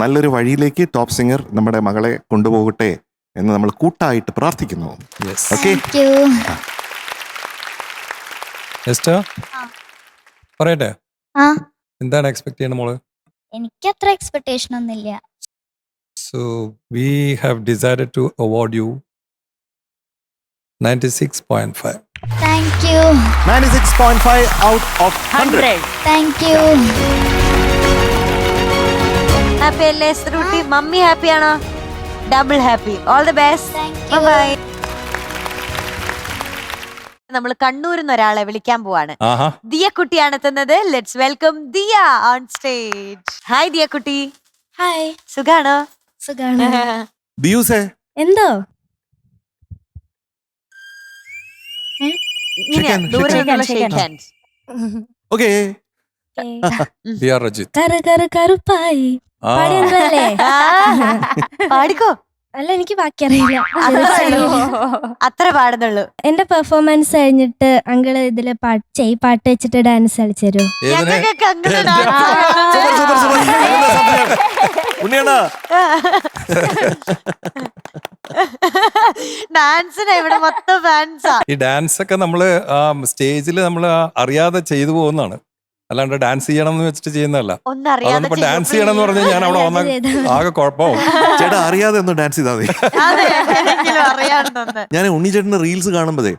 നല്ലൊരു വഴിയിലേക്ക് ടോപ്പ് സിംഗർ നമ്മുടെ മകളെ കൊണ്ടുപോകട്ടെ എന്ന് നമ്മൾ കൂട്ടായിട്ട് പ്രാർത്ഥിക്കുന്നു. ഓക്കെ, പറയട്ടെ, ആ എന്താണ് എക്സ്പെക്ട് ചെയ്യണ മോള്? എനിക്ക് അത്ര എക്സ്പെക്ടേഷൻ ഒന്നുമില്ല. So we have decided to award you 96.5. താങ്ക് യു 96.5 out of 100. താങ്ക് യു. ഹാപ്പി അല്ലേ ശ്രുതി? മമ്മി ഹാപ്പി ആണോ? Double happy. All the best. Thank you. Bye. നമ്മൾ കണ്ണൂരിൽ നിന്ന് ഒരാളെ വിളിക്കാൻ പോവാണ്. ആഹാ. ദിയ കുട്ടിയാണ് എത്തുന്നത്. Let's welcome Diya on stage. Hi Diya കുട്ടി. ഹായ്, സുഖാണോ? സുഖാണ്. ദിയൂസേ, എന്തോ ഇങ്ങനെയാ, Shake hand, ദൂരെ shake നിന്നുള്ള hand. shake hands. okay. We are Rajit. കറ കറ കറുപ്പായി ആ. പാടിയതല്ലേ? ആ, പാടിക്കോ. അല്ല, എനിക്ക് ബാക്കി അറിയില്ല. അത്ര അത്ര പാടുന്നുള്ളൂ. എന്റെ പെർഫോമൻസ് കഴിഞ്ഞിട്ട് അങ്കിള് ഇതില് പാട്ട് വെച്ചിട്ട് ഡാൻസ് കളിച്ചു തരുമോ? ഏതിനെ? ഞങ്ങൾക്കൊക്കെ അങ്ങനെ സൂപ്പർ, സൂപ്പർ, സൂപ്പർ. ഉണ്ണിയണ്ണാ, ഡാൻസിന് ഇവിടെ മൊത്തം ഫാൻസാ. ഈ ഡാൻസ് ഒക്കെ നമ്മള് സ്റ്റേജിൽ നമ്മൾ അറിയാതെ ചെയ്തു പോകുന്നതാണ്, അല്ലാണ്ട് ഡാൻസ് ചെയ്യണം എന്ന് വെച്ചിട്ട് ചെയ്യുന്നതല്ല. ഒന്നും അറിയാതെ അതൊന്നിപ്പോ ഡാൻസ് ചെയ്യണം എന്ന് പറഞ്ഞാൽ ഞാൻ അവിടെ വന്ന ആകെ കുഴപ്പമാവും. ചേട്ടാ അറിയാതെ ഒന്ന് ഡാൻസ് ചെയ്താൽ മതി. അറിയാണെന്ന്. ഞാൻ ഉണ്ണിച്ചേട്ടന്റെ റീൽസ് കാണുമ്പോഴേ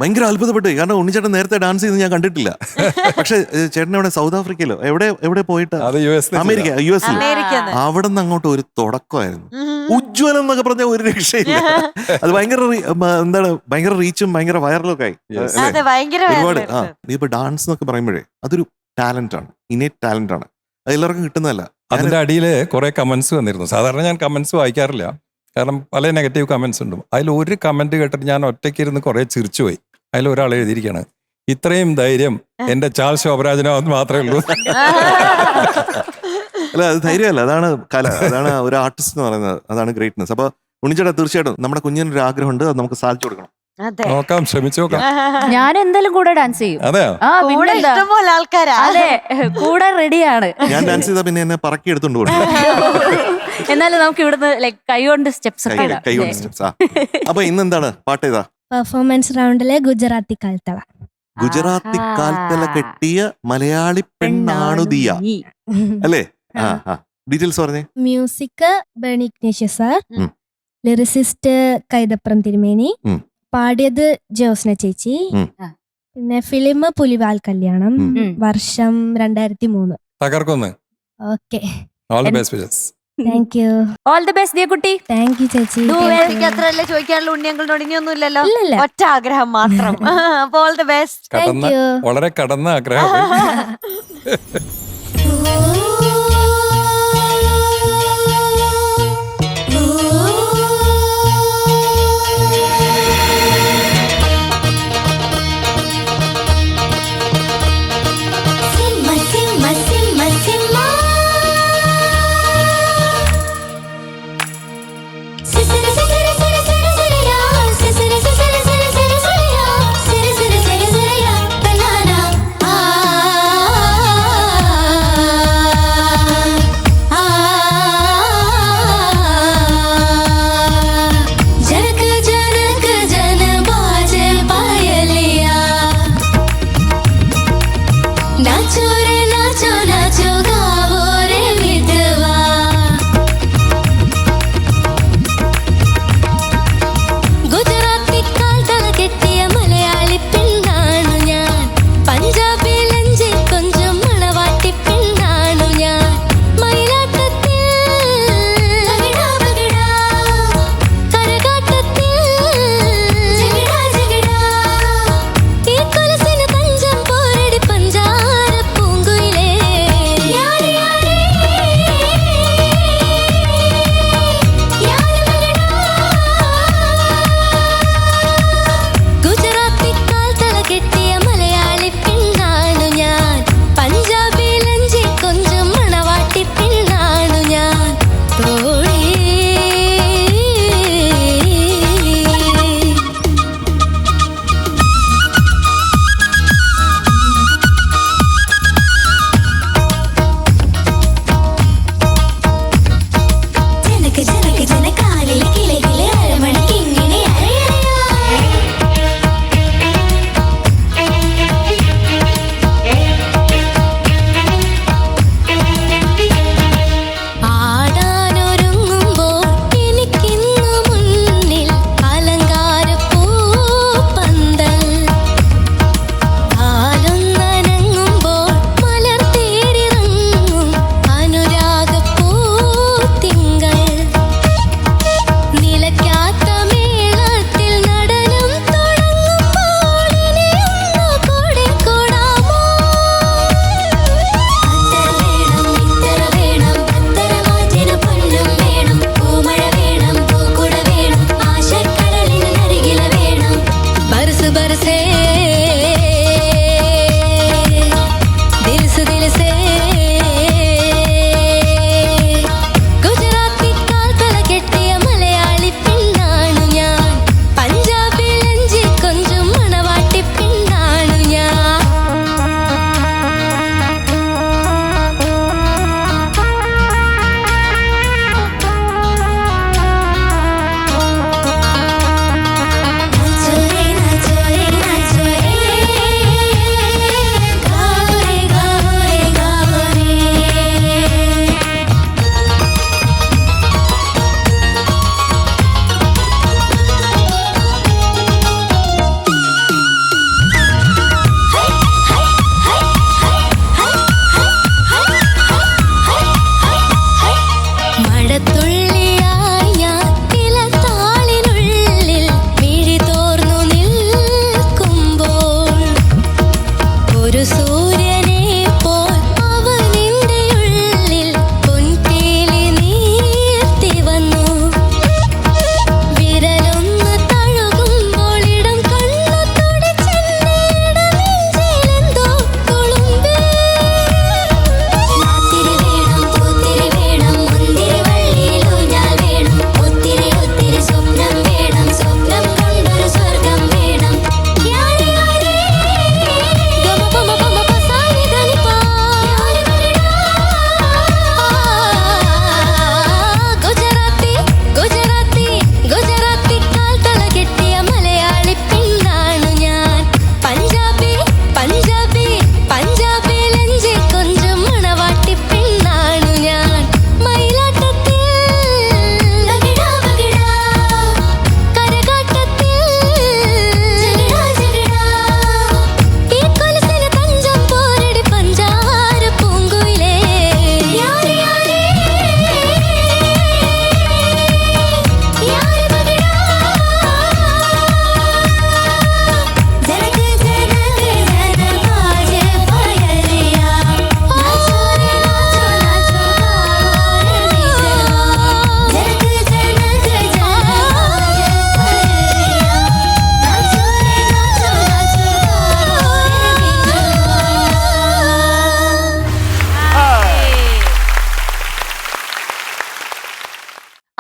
ഭയങ്കര അത്ഭുതപ്പെട്ടു, കാരണം ഉണ്ണിച്ചേട്ടൻ നേരത്തെ ഡാൻസ് ചെയ്യുന്നത് ഞാൻ കണ്ടിട്ടില്ല. പക്ഷെ ചേട്ടൻ എവിടെ, സൗത്ത് ആഫ്രിക്കയിലോ എവിടെ പോയിട്ട്, അത് US അമേരിക്ക, US അമേരിക്കന്ന്. അവിടെ നിന്ന് അങ്ങോട്ട് ഒരു തുടക്കമായിരുന്നു. ഉജ്ജ്വലം എന്നൊക്കെ പറഞ്ഞ ഒരു രക്ഷയില്ല. അത് ഭയങ്കര എന്താണ്, ഭയങ്കര റീച്ചും ഭയങ്കര വൈറലും ഒക്കെ ആയി. Yes. അല്ലേ? അതെ, ഭയങ്കര ഒരുപാട്. വൈറലായിരുന്നു. ഇപ്പൊ ഡാൻസ് എന്നൊക്കെ പറയുമ്പോഴേ അതൊരു ടാലന്റ് ആണ്, ഇനേറ്റ് ടാലന്റ് ആണ്. അത് എല്ലാവർക്കും കിട്ടുന്നതല്ല. അതിന്റെ അടിയിൽ കുറെ കമന്റ്സ് വന്നിരുന്നു. സാധാരണ ഞാൻ കമന്റ്സ് വായിക്കാറില്ല, കാരണം പല നെഗറ്റീവ് കമന്റ്സ് ഉണ്ട്. അതിൽ ഒരു കമന്റ് കേട്ടിട്ട് ഞാൻ ഒറ്റയ്ക്ക് ഇരുന്ന് കുറെ ചിരിച്ചുപോയി. അതിൽ ഒരാൾ എഴുതിയിരിക്കുകയാണ്, ഇത്രയും ധൈര്യം എന്റെ ചാൾ ശോഭരാജനോ എന്ന് മാത്രമേ ഉള്ളൂ. അല്ല, അത് ധൈര്യമല്ല, അതാണ് കല, അതാണ് ഒരു ആർട്ടിസ്റ്റ് എന്ന് പറയുന്നത്, അതാണ് ഗ്രേറ്റ്നെസ്. അപ്പൊ ഉണ്ണിച്ചേട്ടാ, തീർച്ചയായിട്ടും നമ്മുടെ കുഞ്ഞിനൊരു ആഗ്രഹമുണ്ട്, അത് നമുക്ക് സാധിച്ചു കൊടുക്കണം. അതെ. നോക്കാം, ശ്രമിച്ചു നോക്കാം. ഞാൻ എന്തായാലും കൂടെ ഡാൻസ് ചെയ്യും. അതെയോ? ആ, കൂടെ പിന്നെന്താ? ഇഷ്ടംപോലെ ആൾക്കാരാ. അതെ, കൂടെ റെഡിയാണ്. ഞാൻ ഡാൻസ് ചെയ്താൽ പിന്നെ എന്നെ പറക്കി എടുത്തോണ്ട് പോകും. എന്നാലും നമുക്ക് ഇവിടുന്ന് ലൈക് കൈകൊണ്ട് സ്റ്റെപ്സ് ഒക്കെ ഇടാം. കൈകൊണ്ട് സ്റ്റെപ്സ്. അപ്പൊ ഇന്ന് എന്താണ് പാട്ട് ഏതാ? പെർഫോമൻസ് റൗണ്ടിലെ ഗുജറാത്തി കാൽത്തള. ഗുജറാത്തി കാൽത്തല കെട്ടിയ മലയാളി പെണ്ണാണു ദിയ, നീ. അല്ലേ? ഡീറ്റെയിൽസ് പറഞ്ഞേ. മ്യൂസിക് ബേണി ഇഗ്നേഷ്യസ് സാർ, ഉം. ലിറിസിസ്റ്റ് കൈതപ്രം തിരുമേനി, ഉം. പാടിയത് ജോസ്ന ചേച്ചി, ഉം. പിന്നെ ഫിലിം പുലിവാൽ കല്യാണം, ഉം. വർഷം 2003. തകർക്കൊന്ന്. Okay, all the best wishes. Thank you. All the best Diya കുട്ടി. താങ്ക് യു ചേച്ചി. എനിക്ക് അത്രയല്ലേ ചോദിക്കാനുള്ള, ഉണ്ണിയങ്ങളുടെ ഒടിഞ്ഞൊന്നും ഇല്ലല്ലോ. ഇല്ലല്ല. ഒറ്റ ആഗ്രഹം മാത്രം. അപ്പൊ ഓൾ ദി ബെസ്റ്റ്. കടന്ന, താങ്ക് യു. വളരെ കടന്ന ആഗ്രഹം.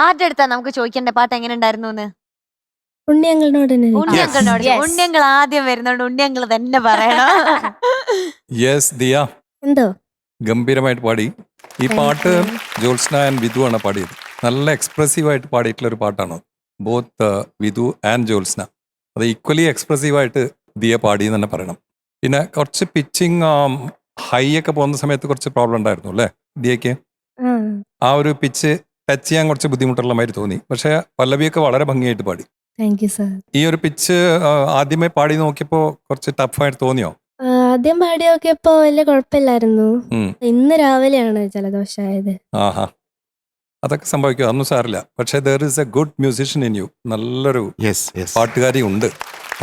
ആരുടെ അടുത്താ നമുക്ക് ചോദിക്കേണ്ട പാട്ട് എങ്ങനെ ഉണ്ടായിരുന്നു എന്ന്? ഉണ്ണിയങ്ങളോട് തന്നെ ചോദിക്കാം. ഉണ്ണിയങ്കളോട്. Yes. ഉണ്ണിയങ്കൾ ആദ്യം വരുന്നോണ്ട് ഉണ്ണിയങ്കൾ തന്നെ പറയണം. യെസ് ദിയ, എന്തോ ഗംഭീരമായിട്ട് പാടി. ഈ Thank പാട്ട് you. ജ്യോത്സ്ന ആൻഡ് വിധു ആണ് പാടിയത്. നല്ല എക്സ്പ്രസീവായിട്ട് പാടിയിട്ടുള്ള ഒരു പാട്ടാണ്. ബോത്ത് വിധു ആൻഡ് ജ്യോത്സ്ന അത് ഈക്വലി എക്സ്പ്രസീവായിട്ട് ദിയ പാടി എന്ന് തന്നെ പറയണം. പിന്നെ കുറച്ച് പിച്ചിങ് ഹൈ ഒക്കെ പോകുന്ന സമയത്ത് കുറച്ച് പ്രോബ്ലം ഉണ്ടായിരുന്നു അല്ലേ ദിയക്ക്? ആ ആ ഒരു പിച്ച് ടച്ച് ചെയ്യാൻ കുറച്ച് ബുദ്ധിമുട്ടുള്ള മാതിരി തോന്നി. പക്ഷേ പല്ലവിയൊക്കെ വളരെ ഭംഗിയായിട്ട് പാടി. Thank you sir. ഈ ഒരു പിച്ച് ആദ്യമേ പാടി നോക്കിയപ്പോൾ കുറച്ച് ടഫായിട്ട് തോന്നിയോ? ആദ്യം പാടി നോക്കിയപ്പോ വലിയ കുഴപ്പമില്ലായിരുന്നു. ഉം. ഇന്ന് രാവിലെയാണ് ജലദോഷമായത്. ആഹാ, അതൊക്കെ സംഭവിക്കും, അതൊന്നും സാരില്ല. പക്ഷേ there is a good musician in you. നല്ലൊരു യെസ് യെസ്. പാട്ടുകാരി ഉണ്ട്.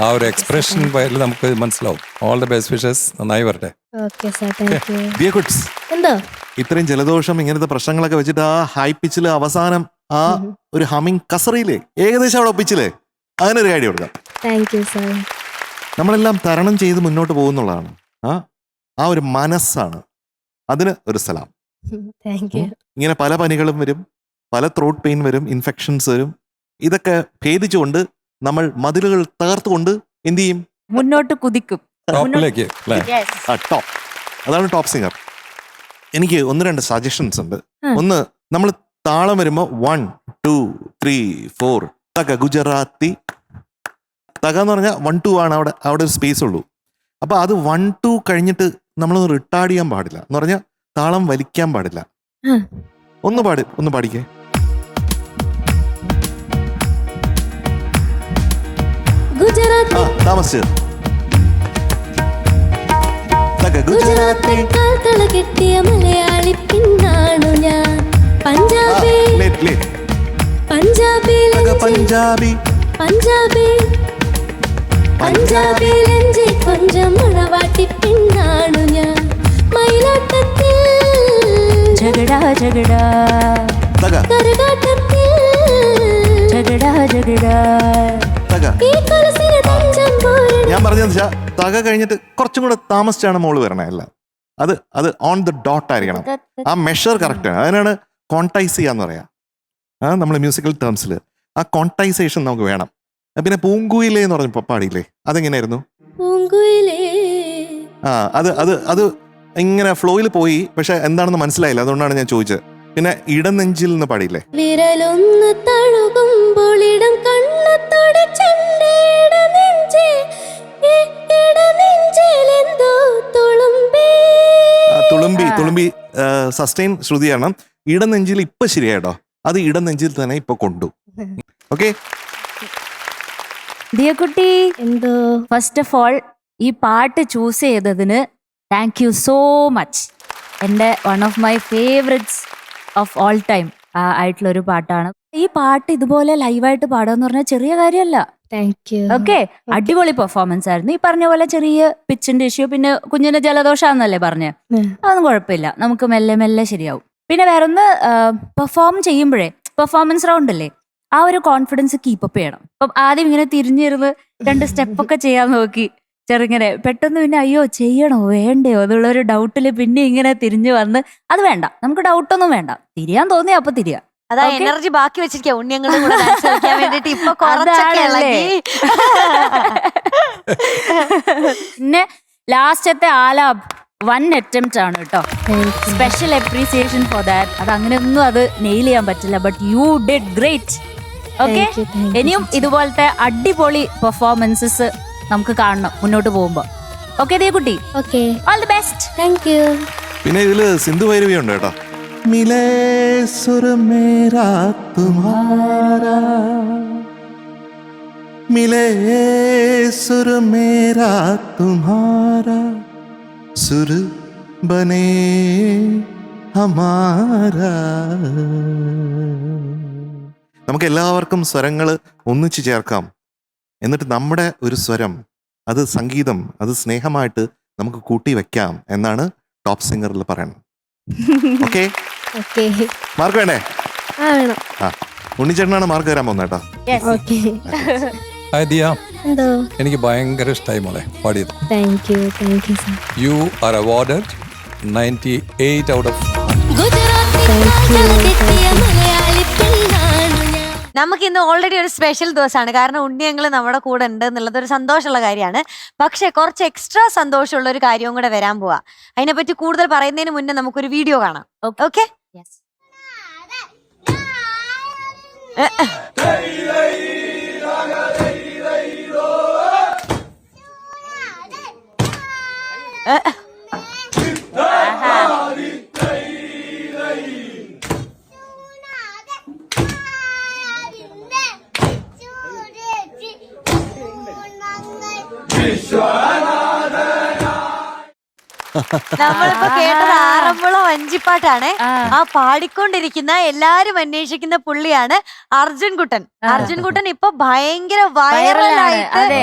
ആ ഒരു എക്സ്പ്രഷൻ വയലിൽ നമുക്ക് മനസ്സിലാവും. ഓൾ ദ ബെസ്റ്റ് വിഷസ്, നന്നായി വരട്ടെ. Okay sir, thank you. Diya Quds, എന്തോ ഇത്രയും ജലദോഷം ഇങ്ങനത്തെ പ്രശ്നങ്ങളൊക്കെ വെച്ചിട്ട് ആ ഹൈ പിച്ചിൽ അവസാനം ആ ഒരു ഹമ്മിങ് കസറിയില്ലേ ഏകദേശം അവിടെ ഒപ്പിച്ചില്ലേ, അങ്ങനെ ഒരു കാര്യം കൊടുക്കാം. Thank you sir. നമ്മളെല്ലാം തരണം ചെയ്ത് മുന്നോട്ട് പോകുന്നുള്ളതാണ്. ആ ഒരു മനസ്സാണ്, അതിന് ഒരു സലാം. Thank you. ഇങ്ങനെ പല പനികളും വരും, പല ത്രോട്ട് പെയിൻ വരും, ഇൻഫെക്ഷൻസ് വരും. ഇതൊക്കെ ഭേദിച്ചുകൊണ്ട് നമ്മൾ മതിലുകൾ തകർത്തുകൊണ്ട് എന്ത് ചെയ്യും? മുന്നോട്ട് കുതിക്കും. ടോപ്പിലേക്ക് അല്ലേ? ടോപ്പ്. അതാണ് ടോപ്പ് സിംഗർ. എനിക്ക് 1-2 സജഷൻസ് ഉണ്ട്. ഒന്ന്, നമ്മൾ താളം വരുമ്പോൾ 1 2 3 4 തക ഗുജറാത്തി. തക എന്ന് പറഞ്ഞാൽ 1 2 ആണ് അവിടെ ഒരു സ്പേസ് ഉള്ളൂ. അപ്പൊ അത് 1 2 കഴിഞ്ഞിട്ട് നമ്മളൊന്ന് റിട്ടാർഡ് ചെയ്യാൻ പാടില്ല എന്ന് പറഞ്ഞാൽ താളം വലിക്കാൻ പാടില്ല. ഒന്ന് പാടിക്കേ. ഗുജറാത്തി താമസിച്ച് ഗുജറാത്തി കാൽത്തള കെട്ടിയ മലയാളി പിന്നാണു ഞാൻ. പഞ്ചാബി പഞ്ചാബി പഞ്ചാബി പഞ്ചാബി പഞ്ചാബി ലഞ്ചി കൊഞ്ചം മണവാട്ടി പിന്നാണു ഞാൻ. മയിലാട്ടത്തിൽ ജഗടാ ജഗടാ കരകാട്ടത്തിൽ ജഗടാ ജഗടാ. ഈ കൊലുസിന് തഞ്ചം പോരണം. ഞാൻ പറഞ്ഞതെന്ന് വെച്ചാൽ തക കഴിഞ്ഞിട്ട് കുറച്ചും കൂടെ താമസിച്ചാണ് മോള് വരണേ. അല്ല, അത് ഓൺ ദ ഡോട്ട് ആയിരിക്കണം. ആ മെഷർ കറക്റ്റ് ആണ്. അതിനാണ് കോൺടൈസ് ചെയ്യാന്ന് പറയാ. നമ്മൾ മ്യൂസിക്കൽ ടേംസിൽ ആ കോൺടൈസേഷൻ നമുക്ക് വേണം. പിന്നെ പൂങ്കുയിലേ എന്ന് പറഞ്ഞ പാടിയില്ലേ, അതെങ്ങനെയായിരുന്നു? പൂങ്കുയിലേ. അത് ഇങ്ങനെ ഫ്ലോയിൽ പോയി, പക്ഷെ എന്താണെന്ന് മനസ്സിലായില്ല, അതുകൊണ്ടാണ് ഞാൻ ചോദിച്ചത്. പിന്നെ ഇടനെഞ്ചിൽ നിന്ന് പാടിയില്ലേ? വിരലൊന്ന് തഴുകുമ്പോൾ ഇടം കണ്ണത്തോടെ തുളുമ്പി സസ്റ്റെയിൻ ശ്രുതിയാണ്. ഇടനെഞ്ചിൽ ഇപ്പൊ ശരിയായിട്ടോ, അത് ഇടനെഞ്ചിൽ തന്നെ ഇപ്പൊ കൊണ്ടു. ഓക്കെ ദിയക്കുട്ടി, എന്തോ ഫസ്റ്റ് ഓഫ് ഓൾ ഈ പാട്ട് ചൂസ് ചെയ്തതിന് താങ്ക് യു സോ മച്ച്. എൻ്റെ one of my favourites of all time ആയിട്ടുള്ളൊരു പാട്ടാണ്. ഈ പാട്ട് ഇതുപോലെ ലൈവായിട്ട് പാടുക എന്ന് പറഞ്ഞാൽ ചെറിയ കാര്യമല്ല. Thank you. ഓക്കെ, അടിപൊളി പെർഫോമൻസ് ആയിരുന്നു. ഈ പറഞ്ഞ പോലെ ചെറിയ പിച്ചിന്റെ ഇഷ്യൂ, പിന്നെ കുഞ്ഞിന്റെ ജലദോഷാന്നല്ലേ പറഞ്ഞേ, അതൊന്നും കുഴപ്പമില്ല, നമുക്ക് മെല്ലെ മെല്ലെ ശരിയാവും. പിന്നെ വേറൊന്ന്, പെർഫോം ചെയ്യുമ്പോഴേ പെർഫോമൻസ് റൗണ്ട് അല്ലേ, ആ ഒരു കോൺഫിഡൻസ് കീപ്പപ്പ് ചെയ്യണം. അപ്പം ആദ്യം ഇങ്ങനെ തിരിഞ്ഞിരുന്ന് 2 സ്റ്റെപ്പൊക്കെ ചെയ്യാൻ നോക്കി ചെറുങ്ങനെ, പെട്ടെന്ന് പിന്നെ അയ്യോ ചെയ്യണോ വേണ്ടയോ എന്നുള്ളൊരു ഡൗട്ടിൽ പിന്നെ ഇങ്ങനെ തിരിഞ്ഞു വന്ന്, അത് വേണ്ട, നമുക്ക് ഡൗട്ടൊന്നും വേണ്ട, തിരിയാൻ തോന്നിയാ അപ്പൊ തിരിയാ. അതാ എനർജി ബാക്കി വെച്ചിരിക്കുക ഉണ്ണിയങ്ങളുടെ കൂടെ ഡാൻസ് കളിക്കാൻ വേണ്ടിട്ട്. ഇപ്പൊ കുറച്ചൊക്കെ ഇളകി. പിന്നെ ലാസ്റ്റത്തെ ആലാപ് 1 attempt ആണ് കേട്ടോ. Special appreciation for that. അത് അങ്ങനെയൊന്നും അത് നെയിൽ ചെയ്യാൻ പറ്റില്ല, but you did great. Okay, ഇനിയും ഇതുപോലത്തെ അടിപൊളി പെർഫോമൻസസ് നമുക്ക് കാണണം മുന്നോട്ട് പോകുമ്പോ. ഓക്കെ ദിയക്കുട്ടി, okay, all the best. Thank you. പിന്നെ ഇതില് സിന്ധു ഭൈരവി ഉണ്ട് കേട്ടോ. മിലേ സുർ മേരാ തുമ്ഹാരാ, മിലേ സുർ മേരാ തുമ്ഹാരാ, സുർ ബനേ ഹമാരാ. നമുക്ക് എല്ലാവർക്കും സ്വരങ്ങൾ ഒന്നിച്ചു ചേർക്കാം. എന്നിട്ട് നമ്മുടെ ഒരു സ്വരം, അത് സംഗീതം, അത് സ്നേഹമായിട്ട് നമുക്ക് കൂട്ടി വെക്കാം എന്നാണ് ടോപ്പ് സിംഗറിൽ പറയുന്നത്. ഓക്കെ, ഓക്കെ, മാർക്ക് വേണ്ടേ? വേണം. ഉണ്ണിച്ചേട്ടനാണ് മാർക്ക് തരാൻ പോകുന്നത് കേട്ടോ. ഓക്കെ. ഹായ് ദിയ, എന്തോ എനിക്ക് ഭയങ്കര ഇഷ്ടമായി മോളെ പാടിയത്. Thank you sir. You are awarded 98 out of 100. Gujarati നമുക്ക് ഇന്ന് ഓൾറെഡി ഒരു സ്പെഷ്യൽ ദിവസമാണ്. കാരണം ഉണ്ണിയങ്ങൾ നമ്മുടെ കൂടെ ഉണ്ട് എന്നുള്ളത് ഒരു സന്തോഷമുള്ള കാര്യമാണ്. പക്ഷെ കുറച്ച് എക്സ്ട്രാ സന്തോഷമുള്ള ഒരു കാര്യവും കൂടെ വരാൻ പോവാ. അതിനെപ്പറ്റി കൂടുതൽ പറയുന്നതിന് മുന്നേ നമുക്കൊരു വീഡിയോ കാണാം. ഓക്കെ? നമ്മളിപ്പോ കേട്ടത് ആറന്മുള വഞ്ചിപ്പാട്ടാണ്. ആ പാടിക്കൊണ്ടിരിക്കുന്ന എല്ലാരും അന്വേഷിക്കുന്ന പുള്ളിയാണ് അർജുൻകുട്ടൻ. അർജുൻകുട്ടൻ ഇപ്പൊ ഭയങ്കര വൈറലായിട്ട്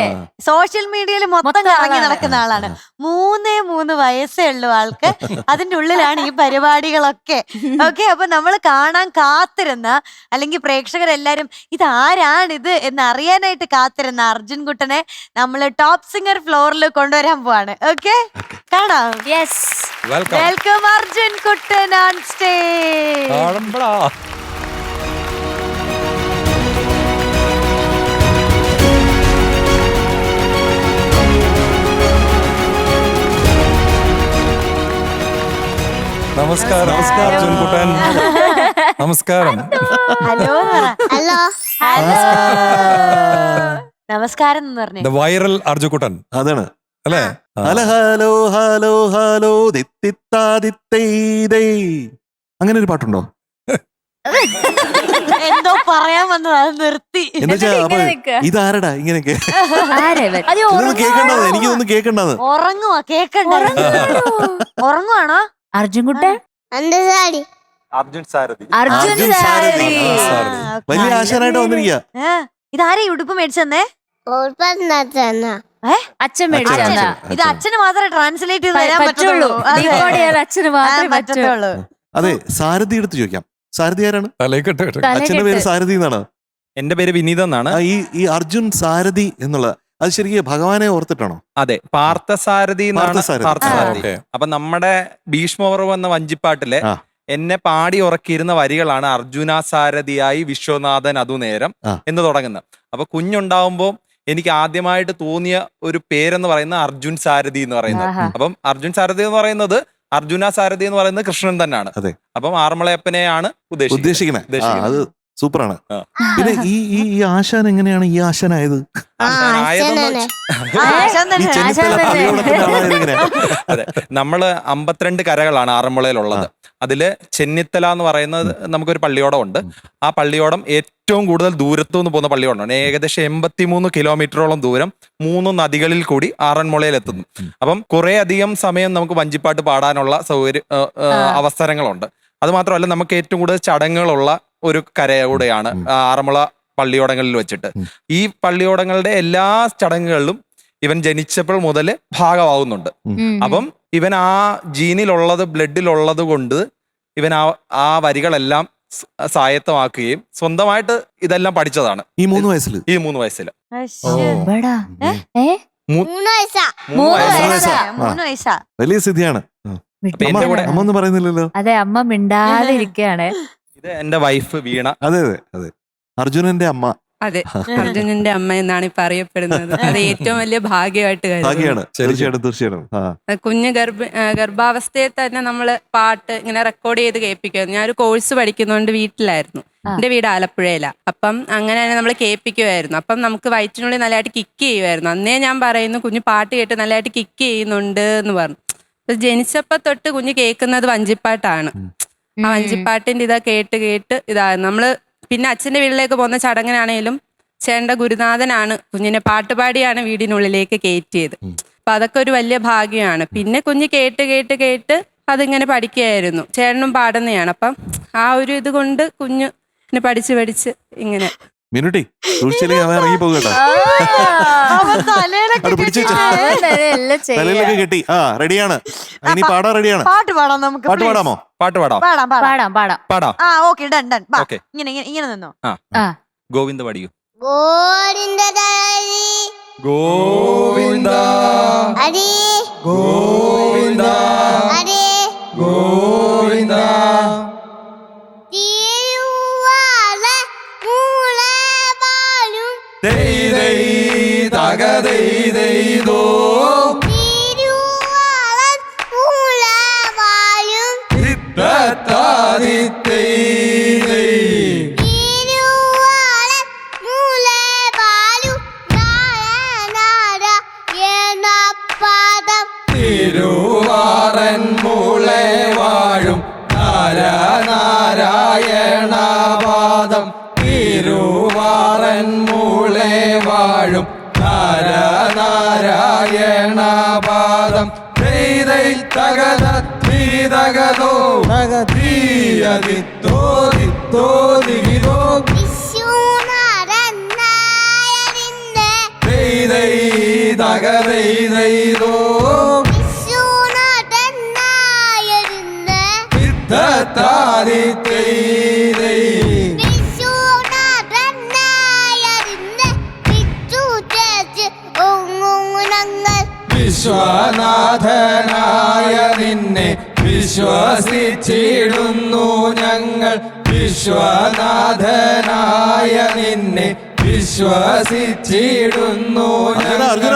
സോഷ്യൽ മീഡിയയിൽ മൊത്തം കറങ്ങി നടക്കുന്ന ആളാണ്. 3 വയസ്സേ ഉള്ളൂ ആൾക്ക്. അതിന്റെ ഉള്ളിലാണ് ഈ പരിപാടികളൊക്കെ. ഓക്കെ, അപ്പൊ നമ്മൾ കാണാൻ കാത്തിരുന്ന, അല്ലെങ്കിൽ പ്രേക്ഷകരെല്ലാരും ഇതാരാണിത് എന്ന് അറിയാനായിട്ട് കാത്തിരുന്ന അർജുൻകുട്ടനെ നമ്മൾ ടോപ്പ് സിംഗർ ഫ്ലോറിൽ കൊണ്ടുവരാൻ പോവാണ്. ഓക്കെ, കാണാം. യെസ്, വെൽക്കം അർജുൻകുട്ടൻ ഓൺ സ്റ്റേജ്. നമസ്കാരം അർജുൻകുട്ടൻ. നമസ്കാരം. ഹലോ ഹലോ നമസ്കാരം എന്ന് പറഞ്ഞു. വൈറൽ അർജുൻകുട്ടൻ അതാണ് അല്ലേ? ഹലോ ഹലോ ഹലോ ഹലോ അങ്ങനെ ഒരു പാട്ടുണ്ടോ? എന്തോ പറയാൻ വന്നത്, അത് നിർത്തി. എന്നുവെച്ചാ അപ്പൊ ഇതാരടാ ഇങ്ങനെയൊക്കെ കേക്കണ്ടത്? എനിക്കിതൊന്നും കേക്കണ്ടത്. ഉറങ്ങുവാ, കേക്കണ്ട. ഉറങ്ങുവാണോ അർജുൻകുട്ടൻ? അർജുൻ സാരഥി ആ, വലിയ ആശാനായിട്ട് വന്നിരിക്കുക. ഇതാരെ ഉടുപ്പ് മേടിച്ചെന്നേ? അച്ഛൻ മേടിച്ചതാ. ഇത് അച്ഛന് മാത്രമേ ട്രാൻസ്ലേറ്റ് ചെയ്ത് തരാൻ പറ്റുള്ളൂ. പറ്റുള്ളൂ. ഡീകോഡ് ചെയ്യാൻ അച്ഛന് മാത്രമേ പറ്റത്തുള്ളൂ. അതെ, സാരഥി എടുത്ത് ചോദിക്കാം. സാരഥി ആരാണ്? തലയിക്കെട്ട് അച്ഛന്റെ പേര് സാരഥി എന്നാണ്. എന്റെ പേര് വിനീത് എന്നാണ്. ഈ അർജുൻ സാരഥി എന്നുള്ള അത് ശരിക്കും ഭഗവാനെ ഓർത്തിട്ടാണോ? അതെ, പാർത്ഥസാരഥി എന്നാണ്. പാർത്ഥസാരഥി. അപ്പൊ നമ്മുടെ ഭീഷ്മപർവ്വം എന്ന വഞ്ചിപ്പാട്ടിലെ എന്നെ പാടി ഉറക്കിയിരുന്ന വരികളാണ് അർജുന സാരഥിയായി വിശ്വനാഥൻ അതുനേരം എന്ന് തുടങ്ങുന്നത്. അപ്പൊ കുഞ്ഞുണ്ടാവുമ്പോ എനിക്ക് ആദ്യമായിട്ട് തോന്നിയ ഒരു പേരെന്ന് പറയുന്നത് അർജുൻ സാരഥി എന്ന് പറയുന്നത്. അപ്പം അർജുൻ സാരഥി എന്ന് പറയുന്നത് അർജുന സാരഥി എന്ന് പറയുന്നത് കൃഷ്ണൻ തന്നെയാണ്. അപ്പം ആറന്മുളയപ്പനെയാണ് ഉദ്ദേശിക്കുന്നത്. അത് സൂപ്പറാണ്. പിന്നെ ഈ ആശാൻ എങ്ങനെയാണ് ഈ ആശാനായത്? അതെ, നമ്മള് 52 കരകളാണ് ആറന്മുളയിലുള്ളത്. അതില് ചെന്നിത്തല എന്ന് പറയുന്നത് നമുക്കൊരു പള്ളിയോടം ഉണ്ട്. ആ പള്ളിയോടം ഏറ്റവും കൂടുതൽ ദൂരത്തുനിന്ന് പോകുന്ന പള്ളിയോടമാണ്. ഏകദേശം 83 കിലോമീറ്ററോളം ദൂരം 3 നദികളിൽ കൂടി ആറന്മുളയിൽ എത്തുന്നു. അപ്പം കുറെ അധികം സമയം നമുക്ക് വഞ്ചിപ്പാട്ട് പാടാനുള്ള അവസരങ്ങളുണ്ട്. അത് മാത്രമല്ല, നമുക്ക് ഏറ്റവും കൂടുതൽ ചടങ്ങുകളുള്ള ഒരു കരയോടെയാണ് ആറന്മുള പള്ളിയോടങ്ങളിൽ വെച്ചിട്ട്. ഈ പള്ളിയോടങ്ങളുടെ എല്ലാ ചടങ്ങുകളിലും ഇവൻ ജനിച്ചപ്പോൾ മുതൽ ഭാഗമാവുന്നുണ്ട്. അപ്പം ഇവൻ ആ ജീനിലുള്ളത്, ബ്ലഡിലുള്ളത് കൊണ്ട് ഇവൻ ആ വരികളെല്ലാം സ്വായത്തമാക്കുകയും സ്വന്തമായിട്ട് ഇതെല്ലാം പഠിച്ചതാണ് ഈ 3 വയസ്സിൽ. വലിയ സ്ഥിതിയാണ്. അമ്മ ഒന്നും പറയുന്നില്ലല്ലോ. അതെ, അമ്മ മിണ്ടാതെ ഇരിക്കുകയാണ്. ഇത് എന്റെ വൈഫ് വീണ. അതെ അതെ അതെ, അർജുനന്റെ അമ്മ. അതെ, അർജുനന്റെ അമ്മ എന്നാണ് ഇപ്പൊ അറിയപ്പെടുന്നത്. അത് ഏറ്റവും വലിയ ഭാഗ്യമായിട്ട് ഭാഗ്യമാണ്. തീർച്ചയായിട്ടും. കുഞ്ഞ് ഗർഭാവസ്ഥയിൽ തന്നെ നമ്മള് പാട്ട് ഇങ്ങനെ റെക്കോർഡ് ചെയ്ത് കേൾപ്പിക്കുമായിരുന്നു. ഞാനൊരു കോഴ്സ് പഠിക്കുന്നതുകൊണ്ട് വീട്ടിലായിരുന്നു. എന്റെ വീട് ആലപ്പുഴയിലാ. അപ്പം അങ്ങനെ തന്നെ നമ്മൾ കേൾപ്പിക്കുമായിരുന്നു. അപ്പം നമുക്ക് വയറ്റിനുള്ളിൽ നല്ലതായിട്ട് കിക്ക് ചെയ്യുമായിരുന്നു. അന്നേ ഞാൻ പറയുന്നു, കുഞ്ഞ് പാട്ട് കേട്ട് നല്ലതായിട്ട് കിക്ക് ചെയ്യുന്നുണ്ട് എന്ന് പറഞ്ഞു. ജനിച്ചപ്പോ തൊട്ട് കുഞ്ഞ് കേൾക്കുന്നത് വഞ്ചിപ്പാട്ടാണ്. ആ വഞ്ചിപ്പാട്ടിന്റെ ഇതാ കേട്ട് നമ്മള് പിന്നെ അച്ഛന്റെ വീട്ടിലേക്ക് പോകുന്ന ചടങ്ങിനാണേലും ചേട്ടന്റെ ഗുരുനാഥനാണ് കുഞ്ഞിനെ പാട്ടുപാടിയാണ് വീടിനുള്ളിലേക്ക് കയറ്റിയത്. അപ്പൊ അതൊക്കെ ഒരു വലിയ ഭാഗ്യമാണ്. പിന്നെ കുഞ്ഞ് കേട്ട് അതിങ്ങനെ പഠിക്കുകയായിരുന്നു. ചേട്ടനും പാടുന്നതാണ്. അപ്പം ആ ഒരു ഇത് കൊണ്ട് കുഞ്ഞ് പഠിച്ച് ഇങ്ങനെ മിനുട്ടി ഇറങ്ങി പോകട്ടോ. തലയിലൊക്കെ കെട്ടി റെഡിയാണ്. ഇനി പാടാൻ റെഡിയാണ്. പാട്ട് പാടാം നമുക്ക്. പാട്ട് പാടാമോ? പാട്ട് പാടാം. ഇങ്ങനെ നിന്നോ. ഗോവിന്ദ പാടിയോ? ഗോവിന്ദ ഹരി ഗോവിന്ദ ഹരി ഗോവിന്ദ തിരുവാല മൂല തിരുവാറൻ മൂളെ വാഴും നാരായണപാദം തിരുവാറൻ മൂളെ വാഴും നാരായണപാദം തകത ധീതകതോ ധീയതിത്തോ ദിത്തോ ദിഗിതോ തകതോ വിശ്വനാഥനായ നിന്നെ വിശ്വസിച്ചിടുന്നു ഞങ്ങൾ വിശ്വനാഥനായ നിന്നെ വിശ്വസിച്ചിടുന്നു ഞങ്ങൾ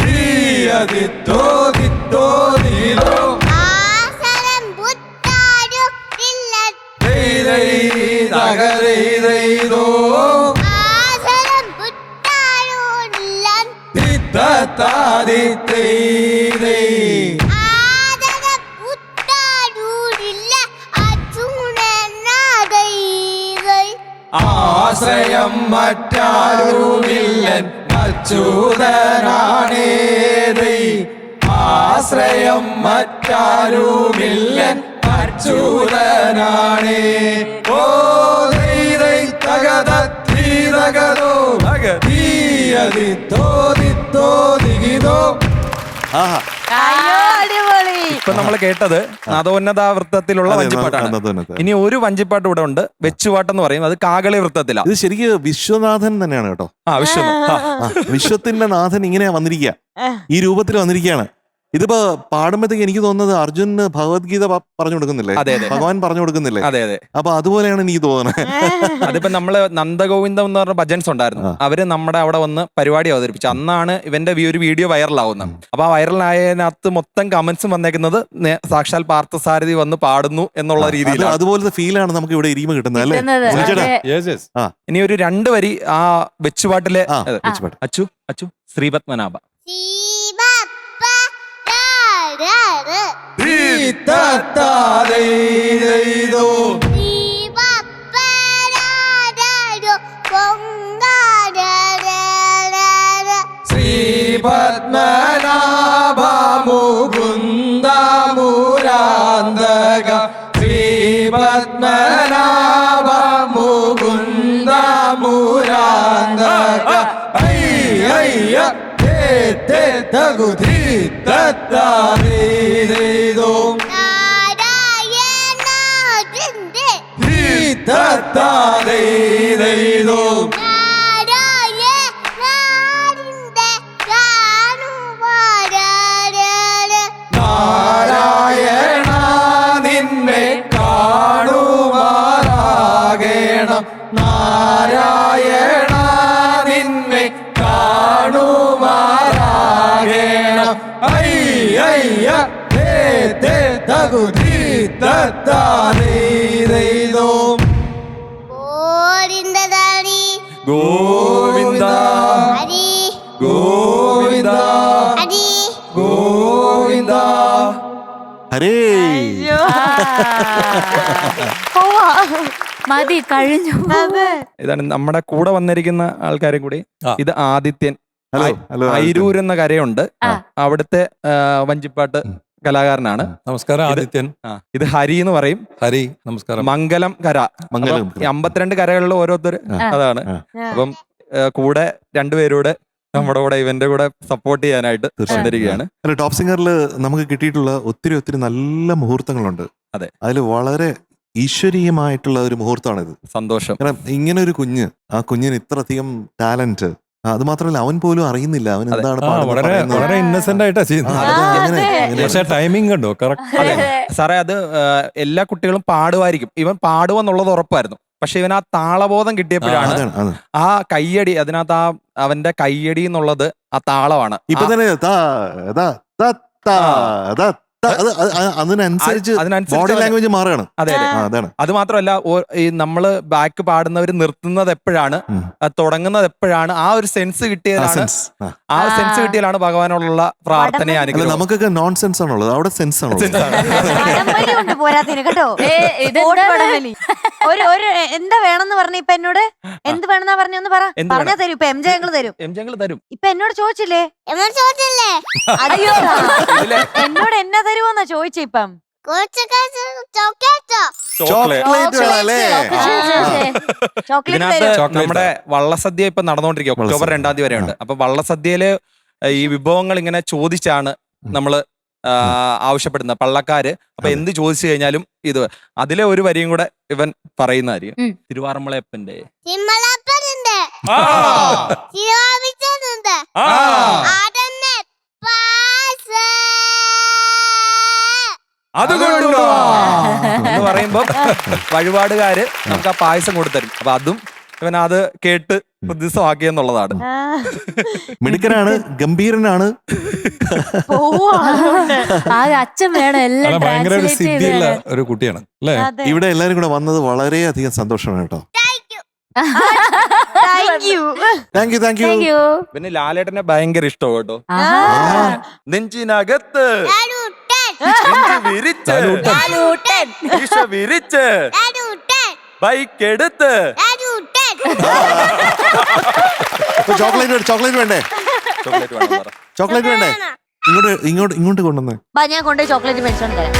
ധീയതിത്തോ ദിത്തോ ദീതോ തകതോ ആശ്രയം മറ്റാരുമില്ലൻ അച്യുതനാണേ ആശ്രയം മറ്റാരുമില്ലൻ അച്യുതനാണേ ഓ തകത ധീതകതോ ധീയതിത്തോ ദിത്തോ ദിഗിതോ. അയ്യോ അടിപൊളി. ഇപ്പൊ നമ്മൾ കേട്ടത് നാദോന്നത വൃത്തത്തിലുള്ള വഞ്ചിപ്പാട്ടാണ്. ഇനി ഒരു വഞ്ചിപ്പാട്ട് ഇവിടെ ഉണ്ട്, വെച്ചുപാട്ടെന്ന് പറയും. അത് കാകളി വൃത്തത്തിലാണ്. ഇത് ശരിക്കും വിശ്വനാഥൻ തന്നെയാണ് കേട്ടോ. വിശ്വത്തിന്റെ നാഥൻ ഇങ്ങനെ വന്നിരിക്കുക, ഈ രൂപത്തിൽ വന്നിരിക്കുകയാണ്. ഇതിപ്പോ പാടുമ്പോഴത്തേക്ക് എനിക്ക് തോന്നുന്നത് അർജുന് ഭഗവത്ഗീത പറഞ്ഞു കൊടുക്കുന്നില്ലേ, ഭഗവാൻ പറഞ്ഞു കൊടുക്കുന്നില്ലേ? അതെ അതെ. അപ്പൊ അതുപോലെയാണ് എനിക്ക് തോന്നുന്നത്. അതിപ്പോ നമ്മള് നന്ദഗോവിന്ദം എന്ന് പറഞ്ഞ ഭജൻസ് ഉണ്ടായിരുന്നു, അവര് നമ്മുടെ അവിടെ വന്ന് പരിപാടി അവതരിപ്പിച്ചു. അന്നാണ് ഇവന്റെ ഒരു വീഡിയോ വൈറലാവുന്നത്. അപ്പൊ ആ വൈറലായതിനകത്ത് മൊത്തം കമന്റ്സും വന്നേക്കുന്നത് സാക്ഷാൽ പാർത്ഥസാരഥി വന്ന് പാടുന്നു എന്നുള്ള രീതിയിൽ. അതുപോലത്തെ ഫീലാണ് നമുക്ക് ഇവിടെ ഇരിമ കിട്ടുന്നത് അല്ലേ? ഇനി ഒരു 2 വരി ആ വെച്ചുപാട്ടിലെ അച്ചു അച്ചു ശ്രീപത്മനാഭ ശ്രീപത്മനാഭ മുകുന്ദ മുരാന്തക ശ്രീപത്മനാഭ മുകുന്ദ മുരാന്തക അയ്യ തകുധീ തത്താരീതോ തത്താരീതോ നാരായണ നിന്നെ കാണുമാറാകണം നാരായണ നിന്നെ കാണുമാറാകണം അയ്യ തകുധീ തത്താരീതോ ഗോവിന്ദ ഗോവിന്ദ ഗോവിന്ദ ഹരേ. മതി, കഴിഞ്ഞു. ഇതാണ് നമ്മുടെ കൂടെ വന്നിരിക്കുന്ന ആൾക്കാരും കൂടി. ഇത് ആദിത്യൻ, ഐരൂർ എന്ന കരയുണ്ട്, അവിടുത്തെ വഞ്ചിപ്പാട്ട് കലാകാരനാണ്. നമസ്കാരം ആദിത്യൻ. ഇത് ഹരി എന്ന് പറയും. ഹരി നമസ്കാരം. മംഗലം കര. 52 കരകളിൽ ഓരോരുത്തർ അതാണ്. അപ്പം കൂടെ 2 പേരൂടെ നമ്മുടെ കൂടെ ഇവന്റെ കൂടെ സപ്പോർട്ട് ചെയ്യാനായിട്ട് വന്നിരിക്കുകയാണ്. അല്ല, ടോപ്പ് സിംഗറിൽ നമുക്ക് കിട്ടിയിട്ടുള്ള ഒത്തിരി ഒത്തിരി നല്ല മുഹൂർത്തങ്ങളുണ്ട്. അതെ, അതിൽ വളരെ ഈശ്വരീയമായിട്ടുള്ള ഒരു മുഹൂർത്തമാണിത്. സന്തോഷം. കാരണം ഇങ്ങനെ ഒരു കുഞ്ഞ്, ആ കുഞ്ഞിന് ഇത്രയധികം ടാലന്റ്, അത് മാത്രമല്ല അവൻ പോലും അറിയുന്നില്ല അവൻ എന്താണ് വളരെ ഇന്നസെന്റ് ആയിട്ടാ ചെയ്യുന്നത്. പക്ഷേ ടൈമിംഗ് ഉണ്ടോ കറക്റ്റ് സാറേ? അത് എല്ലാ കുട്ടികളും പാടുമായിരിക്കും, ഇവൻ പാടുമെന്നുള്ളത് ഉറപ്പായിരുന്നു. പക്ഷെ ഇവൻ ആ താളബോധം കിട്ടിയപ്പോഴാണ് ആ കയ്യടി, അതിനകത്ത് ആ അവന്റെ കയ്യടി എന്നുള്ളത് ആ താളമാണ്. ഇപ്പൊ തന്നെ അതിനനുസരിച്ച് അതിനനുസരിച്ച് ബോഡി ലാംഗ്വേജ് മാറുകയാണ്. അതെ അതെ. അതാണ്. അത് മാത്രമല്ല ഈ നമ്മള് ബാക്ക് പാടുന്നവർ നിർത്തുന്നത് എപ്പോഴാണ്, തുടങ്ങുന്നത് എപ്പോഴാണ്, ആ ഒരു സെൻസ് കിട്ടിയതാണ്. ആ സെൻസ് കിട്ടിയാലാണ് ഭഗവാനോടുള്ള പ്രാർത്ഥനയെ അല്ല, അനുഗ്രഹം. നമുക്കൊക്കെ നോൺ സെൻസ് ആണുള്ളത്, അവിടെ സെൻസ് ആണുള്ളത്. വടംവലി ഉണ്ട് പോരാത്തിന് കേട്ടോ. സ്പോർട്സ് വടംവലി. ഒരു എന്താ വേണമെന്ന് പറഞ്ഞ ഇപ്പൊ എന്നോട് എന്ത് വേണമെന്നാ പറഞ്ഞൊന്ന് പറ. എന്ത് പറഞ്ഞാ തരും. ഇപ്പൊ എം ജെ ഞങ്ങള് തരും. ഞങ്ങൾ തരും. ഇപ്പൊ എന്നോട് ചോദിച്ചില്ലേ? ചോദിച്ചല്ലേ അയ്യോ ഇതിലെ എന്നോട് എന്നാ തരുമോന്നാ ചോദിച്ചേ ഇപ്പം. ചോക്ലേറ്റോ? ചോക്ലേറ്റ് വേണമല്ലേ? ചോക്ലേറ്റ് ഇതിനകത്ത് തരും. നമ്മുടെ വള്ളസദ്യ ഇപ്പൊ നടന്നുകൊണ്ടിരിക്കുക. ഒക്ടോബർ 2 വരെ ഉണ്ട്. അപ്പൊ വള്ളസദ്യയില് ഈ വിഭവങ്ങൾ ഇങ്ങനെ ചോദിച്ചാണ് നമ്മള് ആവശ്യപ്പെടുന്നത് പള്ളക്കാര്. അപ്പൊ എന്ത് ചോദിച്ചു കഴിഞ്ഞാലും ഇത് അതിലെ ഒരു വരിയും കൂടെ ഇവൻ പറയുന്നതായിരിക്കും. തിരുവാറന്മുളയപ്പന്റെ അതുകൊണ്ടോ എന്ന് പറയുമ്പോ വഴിപാടുകാര് നമുക്ക് ആ പായസം കൊടുത്തരും. അപ്പൊ അതും ഇവൻ അത് കേട്ട് പ്രതിസമാക്കിയെന്നുള്ളതാണ്. മിടുക്കനാണ്, ഗംഭീരനാണ്. അച്ഛൻ വേണം എല്ലാം ഭയങ്കര ഒരു translate ചെയ്ത് സിദ്ധിയുള്ള തരാൻ. ഒരു കുട്ടിയാണ് അല്ലേ? അതെ. ഇവിടെ എല്ലാരും കൂടെ വന്നത് വളരെയധികം സന്തോഷമാണ് കേട്ടോ. Thank you. Thank you, thank you. Thank you. പിന്നെ ലാലേട്ടനെ ഭയങ്കര ഇഷ്ടമാണ് കേട്ടോ. നെഞ്ചിനകത്ത് നെഞ്ച് വിരിച്ച് ഈശ വിരിച്ച് ബൈക്ക് എടുത്ത് ചോക്ലേറ്റ് വേണ്ടേ? ചോക്ലേറ്റ് വേണം പറ. ചോക്ലേറ്റ് വേണ്ടേ? ഇങ്ങോട്ട് കൊണ്ടുവന്നേ. ബാ, ഞാൻ കൊണ്ടുപോയി ചോക്ലേറ്റ് മേടിച്ചോണ്ട് തരാം.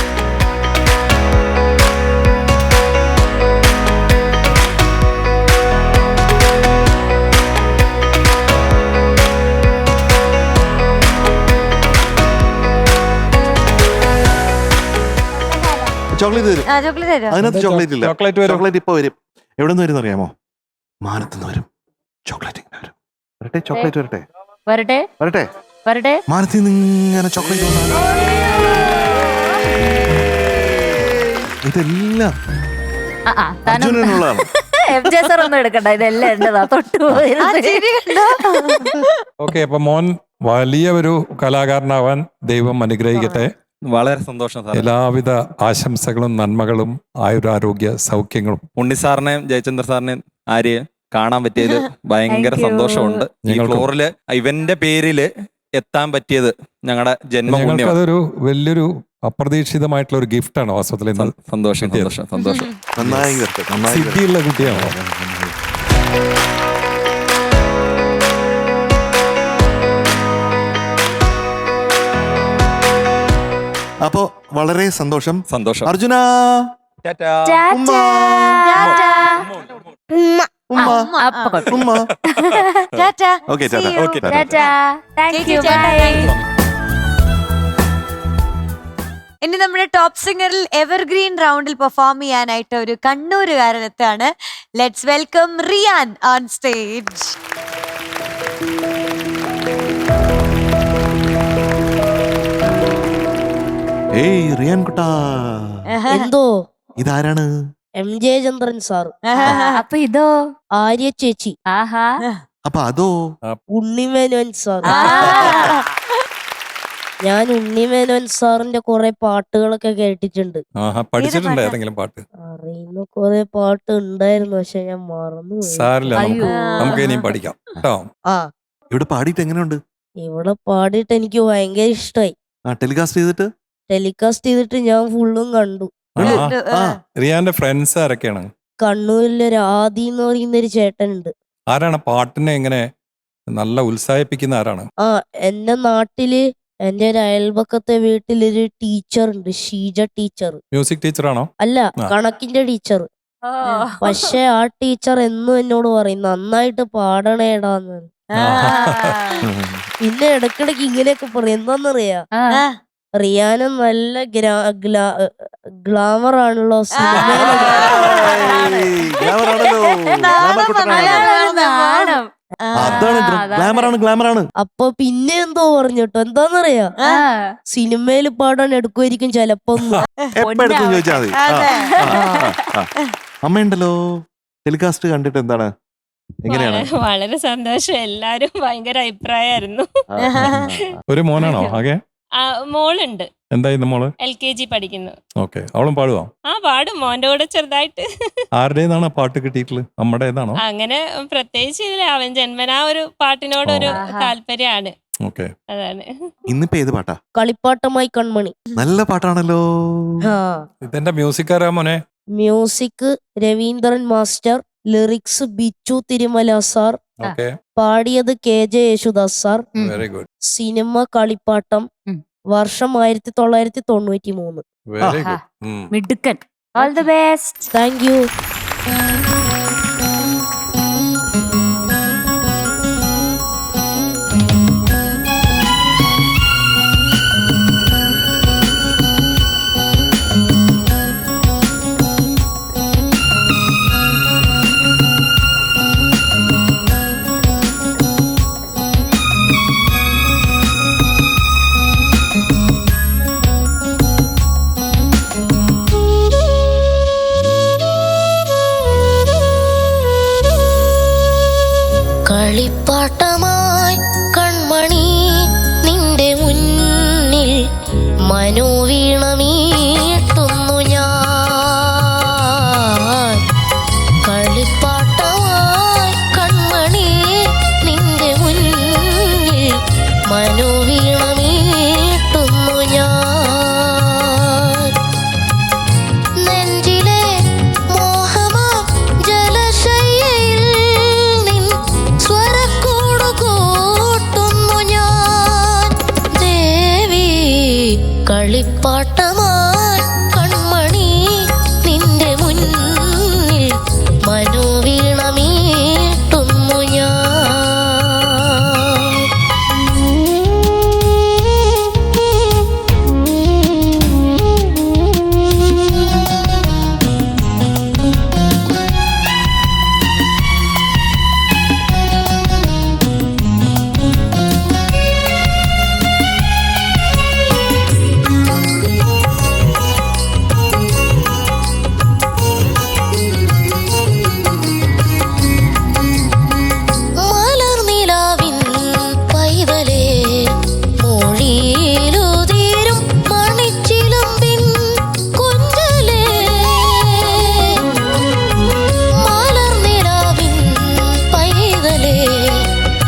ചോക്ലേറ്റ് തരും. ചോക്ലേറ്റ് തരുമോ? അതിനകത്ത് ചോക്ലേറ്റ് ഇല്ല. ചോക്ലേറ്റ് വരും. ചോക്ലേറ്റ് ഇപ്പൊ വരും. എവിടെ നിന്ന് വരും അറിയാമോ? മാനത്തുനിന്ന് വരും. ചോക്ലേറ്റ് ഇങ്ങനെ വരും. വരട്ടെ, ചോക്ലേറ്റ് വരട്ടെ, വരട്ടെ വരട്ടെ. വരട്ടെ. മാനത്തിൽ നിന്ന് ഇങ്ങനെ ചോക്ലേറ്റ് വന്നാണ്. ഇതെല്ലാം അർജുനനുള്ളതാണ്. FJ sir ഒന്നും എടുക്കണ്ട, ഇതെല്ലാം എന്റേതാ. തൊട്ടു ആ ചിരി കണ്ടോ? ഓക്കെ, അപ്പൊ മോൻ വലിയ ഒരു കലാകാരനാവാൻ ദൈവം അനുഗ്രഹിക്കട്ടെ. വളരെ സന്തോഷം സാർ. എല്ലാവിധ ആശംസകളും നന്മകളും ആയുരാരോഗ്യ സൗഖ്യങ്ങളും. ഉണ്ണി സാറിനെയും ജയചന്ദ്ര സാറിനെയും ആരെയും കാണാൻ പറ്റിയതിൽ ഭയങ്കര Thank you. സന്തോഷമുണ്ട്. ഈ ഞങ്ങൾക്കും. ഫ്ലോറില് ഇവന്റെ പേരില് എത്താൻ പറ്റിയത് ഞങ്ങളുടെ ജന്മപുണ്യം. ഞങ്ങൾക്കതൊരു വലിയൊരു അപ്രതീക്ഷിതമായിട്ടുള്ള ഒരു ഗിഫ്റ്റാണ് വാസ്തവത്തിൽ ഇന്ന്. സന്തോഷം സന്തോഷം സന്തോഷം. നന്നായി വരട്ടെ, നന്നായി വരട്ടെ. സിദ്ധിയുള്ള കുട്ടിയാണോ? അപ്പോ വളരെ സന്തോഷം. സന്തോഷം. അർജുന, ടാറ്റാ. ഉമ്മ, ഉമ്മ. ടാറ്റാ. ഓക്കെ, ടാറ്റ. See you. Okay, thank you. ചേച്ചി, ബൈ. ഇനി നമ്മുടെ ടോപ്പ് സിംഗറിൽ എവർഗ്രീൻ റൗണ്ടിൽ പെർഫോം ചെയ്യാനായിട്ട് ഒരു കണ്ണൂരുകാരൻ എത്താണ്. Let's welcome Riyan on stage. Hey Riyan കുട്ടാ, എന്തോ ഇതാരാണ്? MJ ചന്ദ്രൻ സാർ, അപ്പൊ ഇതോ ആര്യ ചേച്ചി, ആഹാ. അപ്പൊ അതോ? ഉണ്ണിമേനോൻ സാർ. ആ. ഞാൻ ഉണ്ണിമേനോൻ സാറിന്റെ കുറെ പാട്ടുകളൊക്കെ കേട്ടിട്ടുണ്ട്. ആഹാ, പഠിച്ചിട്ടുണ്ട് ഏതെങ്കിലും പാട്ട്? അറിയുന്ന കുറെ പാട്ട് ഉണ്ടായിരുന്നു, പക്ഷെ ഞാൻ മറന്നു പോയി. സാരില്ല, അയ്യോ. നമുക്ക് ഇനിയും പഠിക്കാം കേട്ടോ. ആ, ഇവിടെ പാടിയിട്ട് എങ്ങനെയുണ്ട്? ഇവിടെ പാടിയിട്ട് എനിക്ക് ഭയങ്കര ഇഷ്ടമായി. ടെലികാസ്റ്റ് ചെയ്തിട്ട് ടെലികാസ്റ്റ് ചെയ്തിട്ട് ഞാൻ ഫുള്ളും കണ്ടു. റിയാന്റെ ഫ്രണ്ട്സ് ആരൊക്കെയാണ്? കണ്ണൂരിലെ രാധി എന്ന് പറയുന്ന ഒരു ചേട്ടനുണ്ട്. ആരാണ് പാട്ടിനെ എങ്ങനെ നല്ല ഉത്സാഹിപ്പിക്കുന്ന ആരാണ്? ആ, എന്റെ നാട്ടില് എന്റെ ഒരു അയൽപക്കത്തെ വീട്ടിലൊരു ടീച്ചർ ഉണ്ട്, ഷീജ ടീച്ചർ. മ്യൂസിക് ടീച്ചറാണോ? അല്ല, ആ. കണക്കിന്റെ ടീച്ചർ. പക്ഷെ ആ ടീച്ചർ എന്നും എന്നോട് പറയും നന്നായിട്ട് പാടണേടാന്ന്. പിന്നെ ഇടക്കിടക്ക് ഇങ്ങനെയൊക്കെ പറയും. എന്താന്നറിയാ, റിയാന നല്ല ഗ്ലാമർ ആണല്ലോ ഗ്ലാമറാണ്. അപ്പൊ പിന്നെ എന്തോ പറഞ്ഞു കേട്ടോ. എന്താന്നറിയാ, സിനിമയിൽ പാടാൻ എടുക്കുമായിരിക്കും ചെലപ്പോ. എപ്പോഴെടുക്കും ചോദിച്ചാൽ മതി. അമ്മയുണ്ടല്ലോ, ടെലികാസ്റ്റ് കണ്ടിട്ട് എന്താണ്, എങ്ങനെയാണ്? വളരെ സന്തോഷം. എല്ലാരും ഭയങ്കര അഭിപ്രായമായിരുന്നു. ഒരു മോനാണോ ആകെ? മോളുണ്ട്, എന്തായി മോള്? LKG പഠിക്കുന്നു. ഓക്കെ, അവളും പാടുവോ? പാടും, മോന്റെ കൂടെ ചെറുതായിട്ട്. ആരുടേതാണ് പാട്ട് കിട്ടിയിട്ടുള്ളത്? നമ്മുടേതാണോ? അങ്ങനെ പ്രത്യേകിച്ച് ഇതില്ല, അവൻ ജന്മനാ ഒരു പാട്ടിനോടൊരു താല്പര്യമാണ്. ഓക്കെ, അതാണ്. ഇന്നിപ്പോ ഏത് പാട്ടാ? കളിപ്പാട്ടമായി കൺമണി. നല്ല പാട്ടാണല്ലോ. ഇതെന്റെ മ്യൂസിക്കാരാ മോനെ. Music Raveendran master, lyrics Bichu Thirumala sir, okay, പാടിയത് KJ Yesudas sir. Very good, സിനിമ കളിപ്പാട്ടം, വർഷം 1993. Very good. മിടുക്കൻ. All the best. Thank you. കളിപ്പാട്ടമായി കൺമണി നിന്റെ മുന്നിൽ മനോവീണമീട്ടുന്നു ഞാൻ. കളിപ്പാട്ടമായി കൺമണി നിന്റെ മുന്നിൽ മനോവീണമീട്ടുന്നു ഞാൻ. നെഞ്ചിലെ മോഹമാ ജലശയ്യയിൽ നിൻ സ്വരക്കൂട് കൂട്ടുന്നു ഞാൻ. ദേവി കളിപ്പാട്ടമായി കൺമണി നിന്റെ മുന്നിൽ മനോവീണമീട്ടുന്നു ഞാൻ. മലർനിലാവിൻ പൈതലേ മൊഴിയിലുതിരും മണിച്ചിലമ്പിൻ കൊഞ്ചലേ. മലർനിലാവിൻ പൈതലേ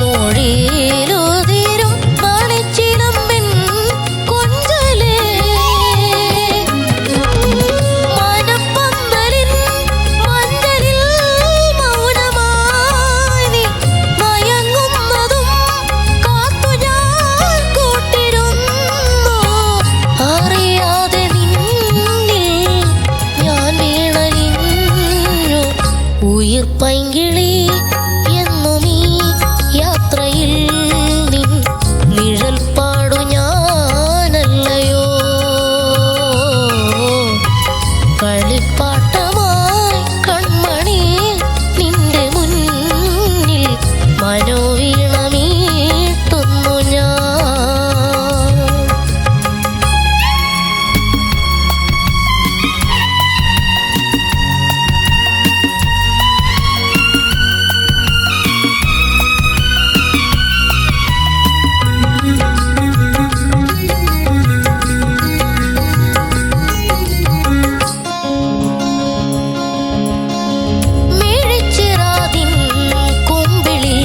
മൊഴിയിലുതിരും മണിച്ചിലമ്പിൻ കൊഞ്ചലേ. മനപ്പന്തലിൻ മഞ്ചലിൽ മൗനമായി നീ മയങ്ങുന്നതും കാത്തു ഞാൻ കൂട്ടിരുന്നു. അറിയാതെ നിന്നിൽ ഞാൻ വീണലിഞ്ഞു. ഉയിർ പൈങ്കിളി എന്നും ഈ യാത്രയിൽ നിൻ നിഴൽ പാടു ഞാനല്ലയോ. കളിപ്പാട്ടമായി കൺമണി നിന്റെ മുന്നിൽ മനോവീണമീട്ടുന്നു ഞാൻ. മിഴിച്ചിറാതിൻ കുമ്പിളിൽ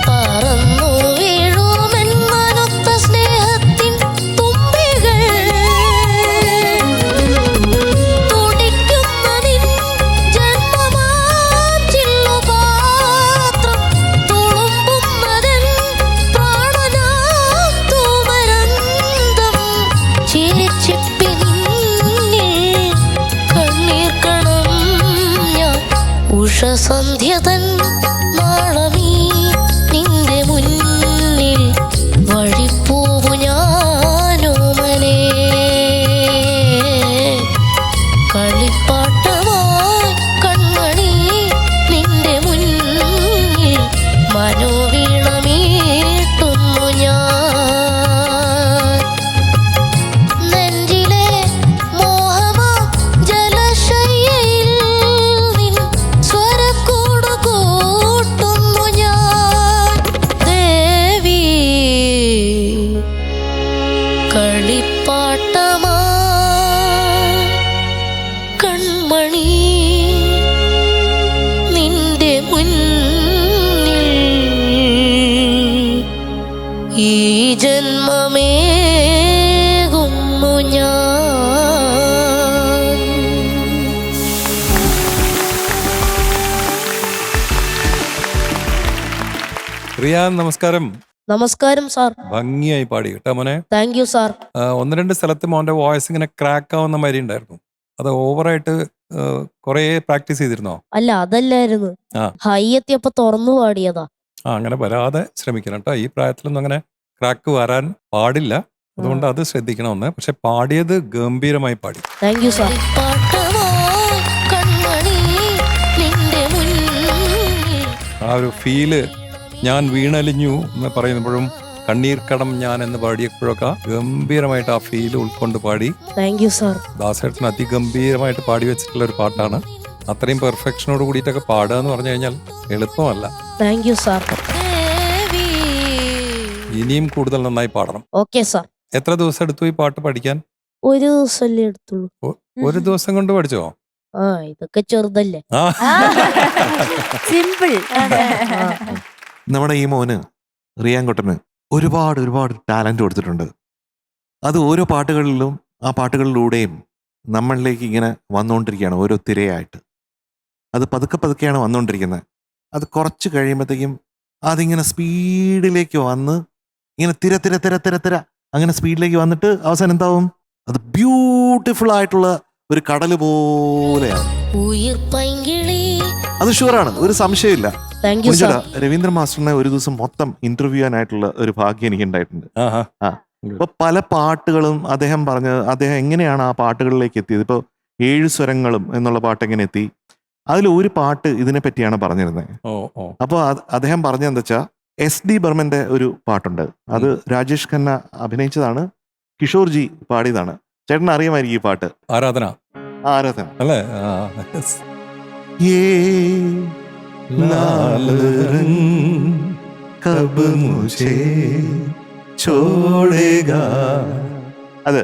പറന്നു വീഴുമെൻ മനൊത്ത സ്നേഹത്തിൻ തുമ്പികൾ. തുടിക്കുന്ന നിൻ ജന്മമാം ചില്ലുപാത്രം തുളുമ്പുന്നതെൻ പ്രാണനാം തൂമരന്തം. ചിരിച്ചിപ്പി നിന്നിൽ കണ്ണീർ കണം ഞാൻ. ഉഷസന്ധ്യതൻ നാളമീ നിന്റെ മുന്നിൽ വഴിപ്പോവു ഞാനോമനേ. കളിപ്പാട്ടമായി കൺമണി നിന്റെ മുന്നിൽ മനോവീണമീട്ടുന്നു ഞാൻ. നെഞ്ചിലെ മോഹമാ ജലശയ്യയിൽ നിൻ സ്വരക്കൂട് റിയാൻ നമസ്കാരം. നമസ്കാരം സാർ. ഭംഗിയായി പാടി കേട്ടോ മോനെ. Thank you sir. 1-2 സ്ഥലത്ത് മോന്റെ വോയിസ് ഇങ്ങനെ ക്രാക്ക് ആവുന്ന മാതിരി ഉണ്ടായിരുന്നു. അത് ഓവറായിട്ട് കൊറേ പ്രാക്ടീസ് ചെയ്തിരുന്നോ? അല്ല അതല്ലായിരുന്നു, ആ. ഹൈ എത്തിയപ്പോ തുറന്നു പാടിയതാ. അങ്ങനെ വരാതെ ശ്രമിക്കണം കേട്ടോ. ഈ പ്രായത്തിലൊന്നും അങ്ങനെ ക്രാക്ക് വരാൻ പാടില്ല. അതുകൊണ്ട് അത് ശ്രദ്ധിക്കണമെന്ന്. പക്ഷെ പാടിയത് ഗംഭീരമായി പാടി. Thank you sir. ആ ഒരു ഫീല്, ഞാൻ വീണലിഞ്ഞു എന്ന് പറയുമ്പോഴും കണ്ണീർ കടം ഞാൻ എന്ന് പാടിയപ്പോഴൊക്കെ ഗംഭീരമായിട്ട് ആ ഫീല് ഉൾക്കൊണ്ട് പാടി. Thank you sir. ദാസേട്ടൻ അതിഗംഭീരമായിട്ട് പാടി വെച്ചിട്ടുള്ള ഒരു പാട്ടാണ്. അത്രയും പെർഫെക്ഷനോട് കൂടിയിട്ടൊക്കെ പാടുക എന്ന് പറഞ്ഞു കഴിഞ്ഞാൽ എളുപ്പമല്ല. Thank you sir. ഇനിയും കൂടുതൽ നന്നായി പാടണം. Okay sir. എത്ര ദിവസം എടുത്തു ഈ പാട്ട് പഠിക്കാൻ? ഒരു ദിവസമല്ലേ എടുത്തുള്ളൂ. ഒരു ദിവസം കൊണ്ട് പഠിച്ചോ? ആ ഇതൊക്കെ ചെറുതല്ലേ. സിമ്പിൾ. നമ്മുടെ ഈ മോന് റിയാൻകുട്ടന് ഒരുപാട് ഒരുപാട് ടാലന്റ് കൊടുത്തിട്ടുണ്ട്. അത് ഓരോ പാട്ടുകളിലും ആ പാട്ടുകളിലൂടെയും നമ്മളിലേക്ക് ഇങ്ങനെ വന്നുകൊണ്ടിരിക്കുകയാണ്, ഓരോ തിരയായിട്ട്. അത് പതുക്കെ പതുക്കെയാണ് വന്നുകൊണ്ടിരിക്കുന്നത്. അത് കുറച്ച് കഴിയുമ്പോഴത്തേക്കും അതിങ്ങനെ സ്പീഡിലേക്ക് വന്ന് ഇങ്ങനെ തിര തിര തിര തിര തിര അങ്ങനെ സ്പീഡിലേക്ക് വന്നിട്ട് അവസാനം എന്താവും? അത് ബ്യൂട്ടിഫുൾ ആയിട്ടുള്ള ഒരു കടല് പോലെയാണ്. അത് ഷുവറാണ്, ഒരു സംശയമില്ല. Thank you sir. രവീന്ദ്ര മാസ്റ്ററിനെ ഒരു ദിവസം മൊത്തം ഇന്റർവ്യൂ ചെയ്യാനായിട്ടുള്ള ഒരു ഭാഗ്യം എനിക്ക് ഉണ്ടായിട്ടുണ്ട്. ഇപ്പൊ പല പാട്ടുകളും അദ്ദേഹം എങ്ങനെയാണ് ആ പാട്ടുകളിലേക്ക് എത്തിയത്. ഇപ്പൊ 7 സ്വരങ്ങളും എന്നുള്ള പാട്ട് എങ്ങനെ എത്തി, അതിൽ ഒരു പാട്ട് ഇതിനെ പറ്റിയാണ് പറഞ്ഞിരുന്നത്. അപ്പൊ അദ്ദേഹം പറഞ്ഞതെന്താ വെച്ചാൽ SD ബർമന്റെ ഒരു പാട്ടുണ്ട്. അത് രാജേഷ് ഖന്ന അഭിനയിച്ചതാണ്, കിഷോർജി പാടിയതാണ്. ചേട്ടൻ അറിയാമായിരിക്കും ഈ പാട്ട്. ആരാധന അല്ലേ? അത്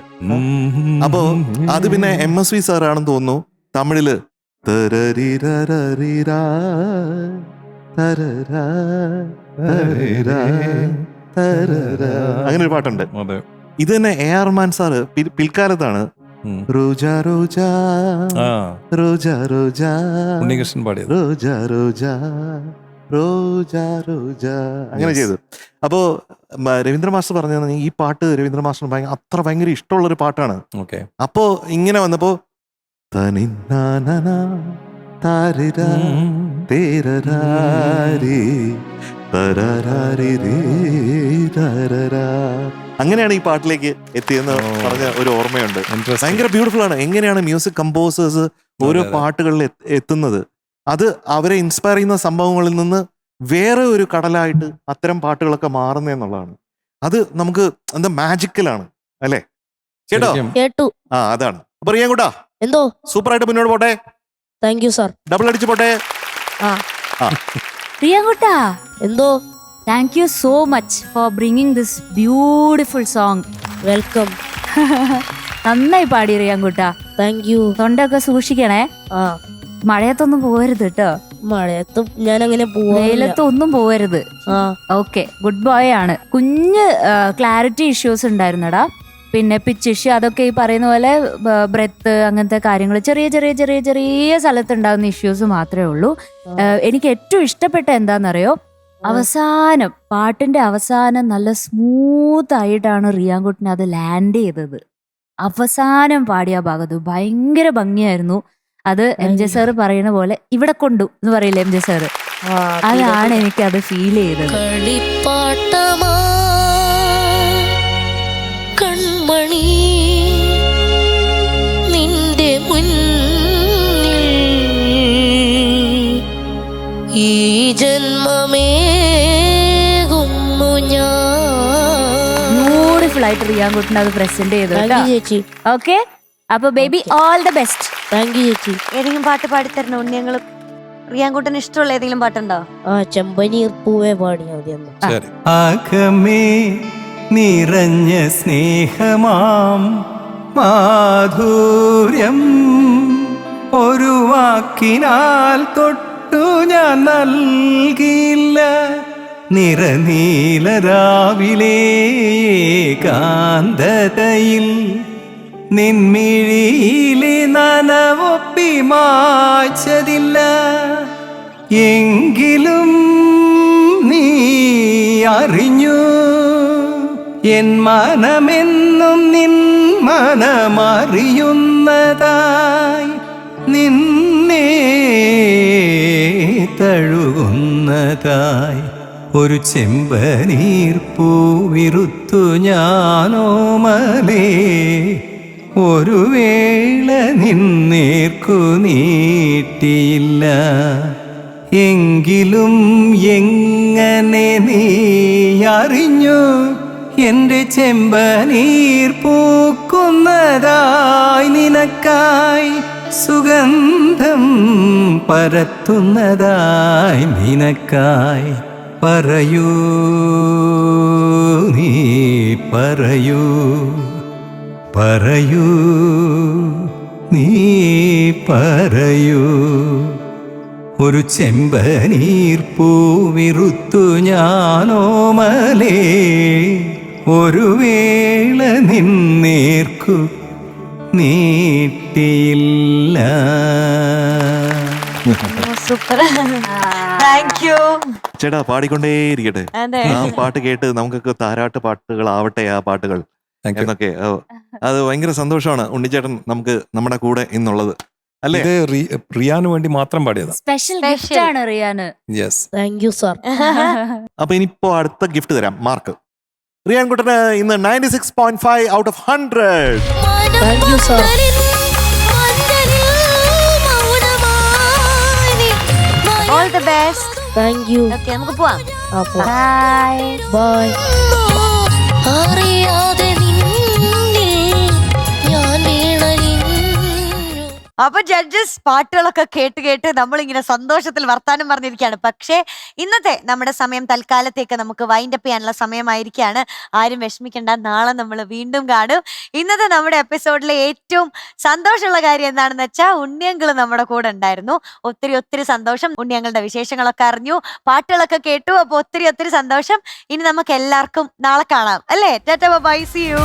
അപ്പോ അത് പിന്നെ MSV സാറാണെന്ന് തോന്നുന്നു. തമിഴില് അങ്ങനെ ഒരു പാട്ടുണ്ട്. ഇത് തന്നെ AR റഹ്മാൻ സാറ് പിൽക്കാലത്താണ് റോജാ റോജാ റോജാ റോജാ ഉണ്ണികൃഷ്ണൻ പാടിയത് റോജാ റോജാ റോജാ റോജാ അങ്ങനെ ചെയ്തു. അപ്പോ രവീന്ദ്ര മാസ്റ്റർ പറഞ്ഞു ഈ പാട്ട് രവീന്ദ്ര മാസ്റ്റർ അത്ര ഭയങ്കര ഇഷ്ടമുള്ളൊരു പാട്ടാണ്. അപ്പോ ഇങ്ങനെ വന്നപ്പോ അങ്ങനെയാണ് ഈ പാട്ടിലേക്ക് എത്തിയെന്ന് പറഞ്ഞ ഒരു ഓർമ്മയുണ്ട്. ഭയങ്കര ബ്യൂട്ടിഫുൾ ആണ് എങ്ങനെയാണ് മ്യൂസിക് കമ്പോസേഴ്സ് ഓരോ പാട്ടുകളിൽ എത്തുന്നത്. അത് അവരെ ഇൻസ്പയർ ചെയ്യുന്ന സംഭവങ്ങളിൽ നിന്ന് വേറെ ഒരു കടലായിട്ട് അത്തരം പാട്ടുകളൊക്കെ മാറുന്നതെന്നുള്ളതാണ്. അത് നമുക്ക് എന്താ മാജിക്കലാണ് അല്ലേ? കേട്ടു. അതാണ്. അപ്പൊ റിയാൻ കൂട്ടാ എന്തോ സൂപ്പറായിട്ട് മുന്നോട്ട് പോട്ടെ. Thank you sir. ഡബിൾ അടിച്ചു പോട്ടെ. റിയാൻകുട്ടാ എന്തോ thank you so much for bringing this beautiful song. Welcome. നന്നായി പാടി റിയാൻകുട്ടാ. Thank you. തൊണ്ടൊക്കെ സൂക്ഷിക്കണേ. മഴയത്തൊന്നും പോകരുത് കേട്ടോ. മഴയത്തും ഞാൻ അങ്ങനെ വെയിലത്തൊന്നും പോകരുത്. ഓക്കെ, ഗുഡ് ബോയ് ആണ്. കുഞ്ഞ് ക്ലാരിറ്റി ഇഷ്യൂസ് ഉണ്ടായിരുന്നടാ, പിന്നെ പിച്ച് ഇഷ്യൂ, അതൊക്കെ ഈ പറയുന്ന പോലെ ബ്രെത്ത് അങ്ങനത്തെ കാര്യങ്ങൾ ചെറിയ ചെറിയ ചെറിയ ചെറിയ സ്ഥലത്തുണ്ടാകുന്ന ഇഷ്യൂസ് മാത്രമേ ഉള്ളൂ. എനിക്ക് ഏറ്റവും ഇഷ്ടപ്പെട്ട എന്താണെന്നറിയോ, അവസാനം പാട്ടിന്റെ അവസാനം നല്ല സ്മൂത്ത് ആയിട്ടാണ് റിയാൻകുട്ടിനെ അത് ലാൻഡ് ചെയ്തത്. അവസാനം പാടിയ ഭാഗത്ത് ഭയങ്കര ഭംഗിയായിരുന്നു. അത് MJ സാറ് പറയുന്ന പോലെ ഇവിടെ കൊണ്ടു എന്ന് പറയില്ലേ MJ സാറ്, അതാണ് എനിക്ക് അത് ഫീൽ ചെയ്തത്. കൺമണി നിന്റെ മുന്നിൽ ഈ ജന്മമേകുന്നു ഞാൻ. ബ്യൂട്ടിഫുൾ ആയിട്ട് റിയാൻകുട്ടിനെ അത് പ്രസന്റ് ചെയ്തു. ഓക്കെ, അപ്പൊ baby all the best. Thank you ചേച്ചി. ഏതെങ്കിലും പാട്ട് പാടിത്തരണോ ഉണ്ണിയങ്ങൾ? റിയാൻകുട്ടന് ഇഷ്ടമുള്ള ഏതെങ്കിലും പാട്ടുണ്ടോ? ചെമ്പനീർ പൂവേ പാടിയാ മതി. ആകമേ നിറഞ്ഞ സ്നേഹമാം മാധുര്യം ഒരു വാക്കിനാൽ തൊട്ടു ഞാൻ നൽകില്ല. നിറനീലരാവിലെ കാന്തതയിൽ നിൻമിഴിയിലെ നനവൊപ്പി മായ്ച്ചതില്ല. എങ്കിലും നീ അറിഞ്ഞു എൻ മനമെന്നും നിൻ മനമറിയുന്നതായി നിന്നെ തഴുകുന്നതായി ഒരു ചെമ്പനീർ പൂവിറുത്തു ഞാനോമലേ ഒരു വേള നിന്നേർക്കു നീട്ടിയില്ല എങ്കിലും എങ്ങനെ നീ അറിഞ്ഞു എൻ്റെ ചെമ്പനീർ പൂക്കുന്നതായി നിനക്കായി സുഗന്ധം പരത്തുന്നതായി നിനക്കായി പറയൂ നീ പറയൂ പറയൂ നീ പറയൂ ഒരു ചെമ്പനീർ പൂവിറുത്തു ഞാനോമലേ ഒരു വേള നിന്നേർക്കു നീട്ടിയില്ല. Super, thank you. ചേട്ടാ പാടിക്കൊണ്ടേയിരിക്കട്ടെ. അതെ, ആ പാട്ട് കേട്ട് നമുക്കൊക്കെ താരാട്ട് പാട്ടുകളാവട്ടെ ആ പാട്ടുകൾ എന്നൊക്കെ. അത് ഭയങ്കര സന്തോഷമാണ് ഉണ്ണിച്ചേട്ടൻ നമുക്ക് നമ്മുടെ കൂടെ എന്നുള്ളത് അല്ലേ? ഇത് റിയാന് വേണ്ടി മാത്രം പാടിയതാ. സ്പെഷ്യൽ ഗിഫ്റ്റ് ആണ് റിയാന്. Yes, thank you sir. അപ്പൊ ഇനിയിപ്പോ അടുത്ത ഗിഫ്റ്റ് തരാം. മാർക്ക് റിയാൻ കുട്ടന് ഇന്ന് 96.5 ഔട്ട് ഓഫ് 100. താങ്ക് you sir. All the best. Thank U. Okay, നമുക്ക് പോവാം. Bye bye. അപ്പൊ ജഡ്ജസ് പാട്ടുകളൊക്കെ കേട്ട് കേട്ട് നമ്മളിങ്ങനെ സന്തോഷത്തിൽ വർത്താനം പറഞ്ഞിരിക്കുകയാണ്. പക്ഷേ ഇന്നത്തെ നമ്മുടെ സമയം തൽക്കാലത്തേക്ക് നമുക്ക് വൈൻഡപ്പ് ചെയ്യാനുള്ള സമയമായിരിക്കുകയാണ്. ആരും വിഷമിക്കേണ്ട, നാളെ നമ്മൾ വീണ്ടും കാണും. ഇന്നത്തെ നമ്മുടെ എപ്പിസോഡിലെ ഏറ്റവും സന്തോഷമുള്ള കാര്യം എന്താണെന്ന് വെച്ചാൽ ഉണ്ണിയങ്കിൾ നമ്മുടെ കൂടെ ഉണ്ടായിരുന്നു. ഒത്തിരി ഒത്തിരി സന്തോഷം. ഉണ്ണിയങ്ങളുടെ വിശേഷങ്ങളൊക്കെ അറിഞ്ഞു, പാട്ടുകളൊക്കെ കേട്ടു. അപ്പൊ ഒത്തിരി ഒത്തിരി സന്തോഷം. ഇനി നമുക്ക് എല്ലാവർക്കും നാളെ കാണാം അല്ലേ? Tata, bye, see U.